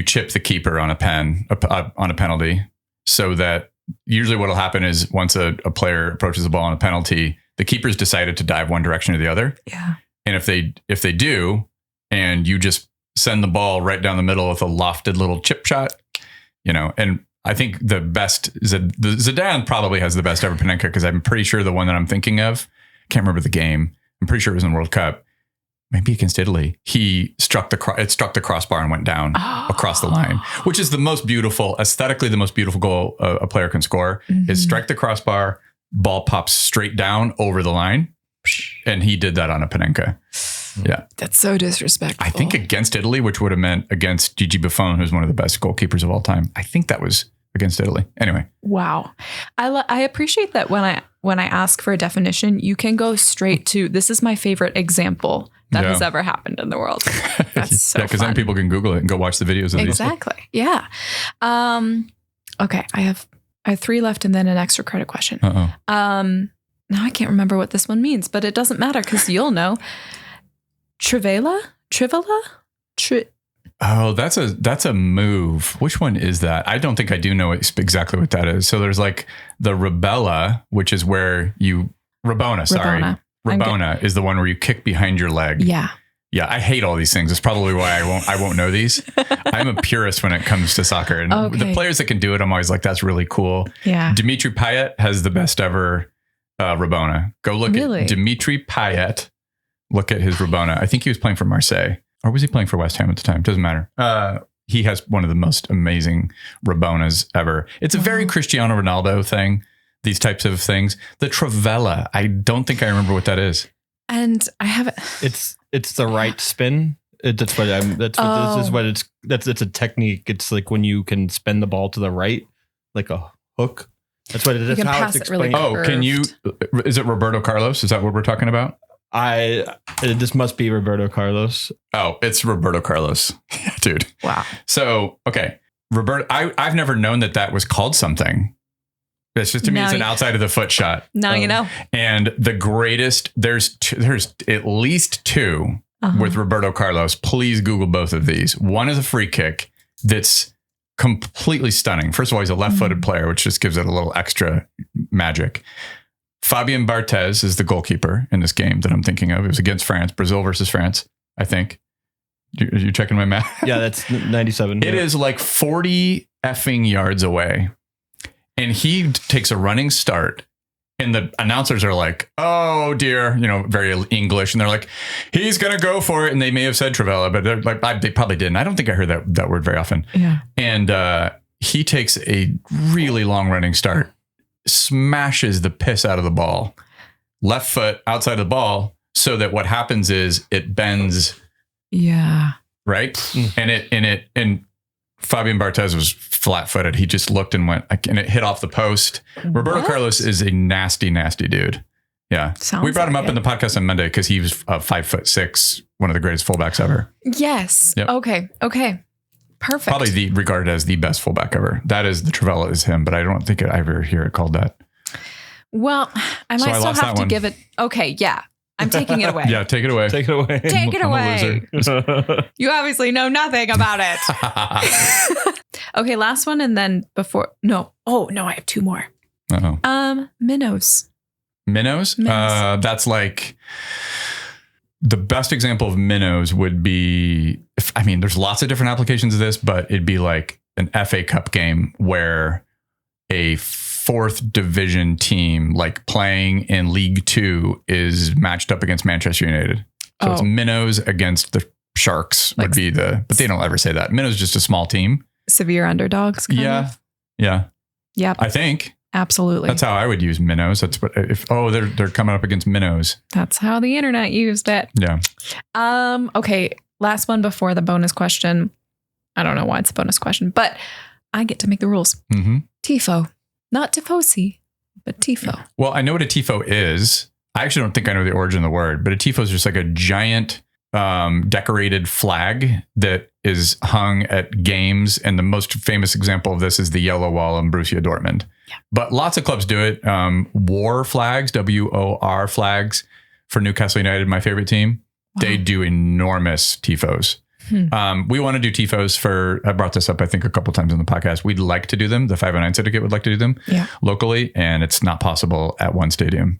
chip the keeper on a penalty, so that usually what'll happen is once a player approaches the ball on a penalty, the keeper's decided to dive one direction or the other. Yeah. And if they do, and you just send the ball right down the middle with a lofted little chip shot, and I think the best is Zidane probably has the best ever Panenka, because I'm pretty sure the one that I'm thinking of, can't remember the game. I'm pretty sure it was in the World Cup, maybe against Italy. He struck the crossbar and went down across the line, which is aesthetically the most beautiful goal a player can score. Is strike the crossbar, ball pops straight down over the line, and he did that on a Panenka. Yeah. That's so disrespectful. I think against Italy, which would have meant against Gigi Buffon, who's one of the best goalkeepers of all time. I think that was against Italy. Anyway. Wow. I appreciate that when I ask for a definition, you can go straight to, this is my favorite example that has ever happened in the world. That's so because then people can Google it and go watch the videos of exactly. These. Yeah. Okay. I have 3 left and then an extra credit question. Now I can't remember what this one means, but it doesn't matter because you'll know. Trivela? Oh, that's a move. Which one is that? I don't think I do know exactly what that is. So there's like the Rabona, which is where Rabona is the one where you kick behind your leg. Yeah. Yeah, I hate all these things. It's probably why I won't know these. I'm a purist when it comes to soccer. And the players that can do it, I'm always like, that's really cool. Yeah. Dimitri Payet has the best ever Rabona. Go look at Dimitri Payet. Look at his Rabona. I think he was playing for Marseille. Or was he playing for West Ham at the time? Doesn't matter. He has one of the most amazing Rabonas ever. It's a very Cristiano Ronaldo thing, these types of things. The Trivela, I don't think I remember what that is. And I haven't. It's the right spin. It's a technique. It's like when you can spin the ball to the right, like a hook. That's what it is. How it's explained. Is it Roberto Carlos? Is that what we're talking about? This must be Roberto Carlos. Oh, it's Roberto Carlos. Dude. Wow. So, okay. Roberto, I've never known that was called something. It's just, to me, it's an outside of the foot shot. Now you know. And the greatest, there's at least 2 with Roberto Carlos. Please Google both of these. One is a free kick that's completely stunning. First of all, he's a left-footed player, which just gives it a little extra magic. Fabien Barthez is the goalkeeper in this game that I'm thinking of. It was against France, Brazil versus France, I think. You checking my math? Yeah, that's 97. It is like 40 effing yards away. And he takes a running start. And the announcers are like, oh, dear, very English. And they're like, he's going to go for it. And they may have said Trivela, but they're like, they probably didn't. I don't think I heard that word very often. Yeah. And he takes a really long running start. Smashes the piss out of the ball, left foot outside of the ball, so that what happens is it bends. Yeah. Right. And Fabien Barthez was flat footed. He just looked and went, and it hit off the post. Roberto Carlos is a nasty, nasty dude. Yeah. We brought him up in the podcast on Monday because he was 5'6", one of the greatest fullbacks ever. Yes. Yep. Okay. Perfect. Probably regarded as the best fullback ever. That is, the Trivela is him, but I don't think I ever hear it called that. Well, I might still have to give it. Okay, yeah. I'm taking it away. Yeah, take it away. Take it away. Take it away. You obviously know nothing about it. Okay, last one and then before. No. Oh, no, I have 2 more. Uh-oh. Minnows. Minnows? That's like the best example of minnows would be, there's lots of different applications of this, but it'd be like an FA Cup game where a 4th division team, like playing in League 2, is matched up against Manchester United. So it's minnows against the Sharks would be but they don't ever say that. Minnows is just a small team. Severe underdogs. Kind of? Yeah. Yeah. I think. Absolutely. That's how I would use minnows. That's what they're coming up against minnows. That's how the internet used it. Yeah. Okay. Last one before the bonus question. I don't know why it's a bonus question, but I get to make the rules. Mm-hmm. TIFO. Not tifosi, but TIFO. Well, I know what a TIFO is. I actually don't think I know the origin of the word, but a TIFO is just like a giant decorated flag that is hung at games. And the most famous example of this is the yellow wall in Borussia Dortmund. Yeah. But lots of clubs do it. WOR flags, WOR flags for Newcastle United, my favorite team. Wow. They do enormous TIFOs. We want to do TIFOs I brought this up, I think, a couple times on the podcast. We'd like to do them. The 509 Syndicate would like to do them locally, and it's not possible at one stadium,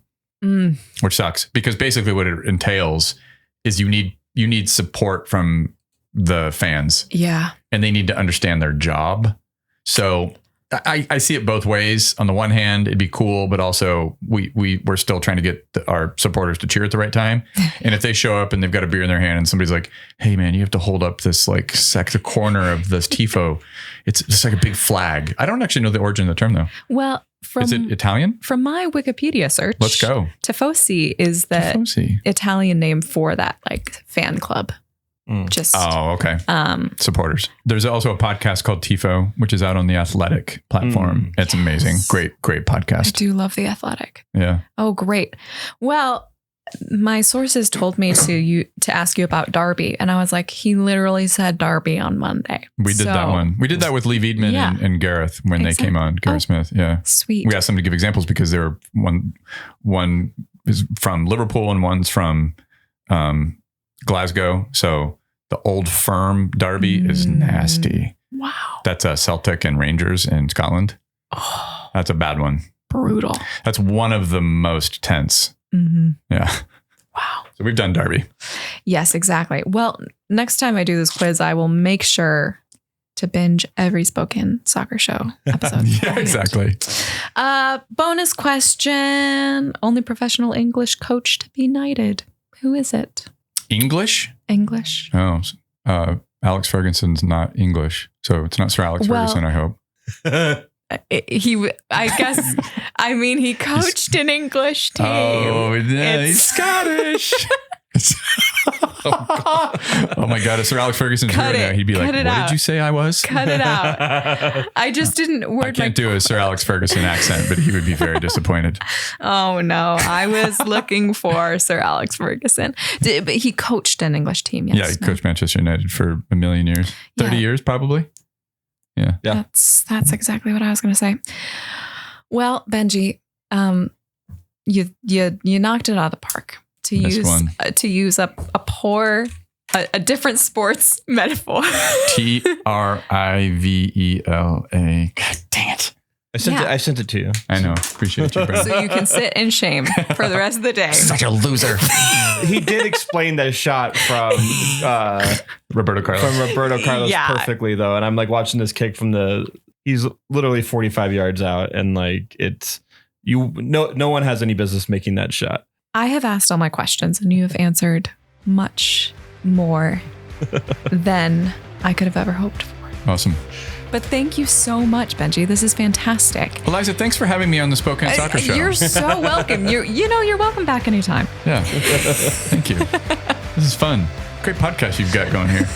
which sucks, because basically what it entails is you need support from the fans. Yeah. And they need to understand their job. So I see it both ways. On the one hand, it'd be cool, but also we're still trying to get our supporters to cheer at the right time. And if they show up and they've got a beer in their hand and somebody's like, hey man, you have to hold up this like the corner of this tifo. It's just like a big flag. I don't actually know the origin of the term though. Well, is it Italian? From my Wikipedia search. Let's go. Tifosi is the Italian name for that like fan club. Okay. Supporters. There's also a podcast called Tifo, which is out on the Athletic platform. It's amazing. Great podcast. I do love the Athletic. Yeah. Oh, great. Well, my sources told me to ask you about Derby, and I was like, he literally said Derby on Monday. We did that one. We did that with Lee Wiedman and Gareth when they came on. Gareth Smith. Yeah. Sweet. We asked them to give examples because there were one is from Liverpool and one's from Glasgow. So the Old Firm Derby is nasty. Wow. That's Celtic and Rangers in Scotland. Oh, that's a bad one. Brutal. That's one of the most tense. Mm-hmm. Yeah. Wow. So we've done Derby. Yes, exactly. Well, next time I do this quiz, I will make sure to binge every Spokane Soccer Show episode. Yeah, exactly. Bonus question. Only professional English coach to be knighted. Who is it? English? Oh, Alex Ferguson's not English. So it's not Sir Alex Ferguson, I hope. He coached an English team. Oh, yeah, he's Scottish. Oh my God, if Sir Alex Ferguson's here now, he'd be like, what did you say I was? Cut it out. I just didn't I can't do a Sir Alex Ferguson accent, but he would be very disappointed. Oh no, I was looking for Sir Alex Ferguson. But he coached an English team, yes. Yeah, he coached Manchester United for a million years. 30 years probably. Yeah. That's exactly what I was going to say. Well, Benji, you knocked it out of the park. To use a different sports metaphor. TRIVELA. God dang it. I sent it to you. I know. Appreciate you, bro. So you can sit in shame for the rest of the day. Such a loser. He did explain that shot from Roberto Carlos. Perfectly though. And I'm like watching this kick from he's literally 45 yards out, and like no one has any business making that shot. I have asked all my questions and you have answered much more than I could have ever hoped for. Awesome. But thank you so much, Benji. This is fantastic. Eliza, thanks for having me on the Spokane Soccer Show. You're so welcome. You're welcome back anytime. Yeah. Thank you. This is fun. Great podcast you've got going here.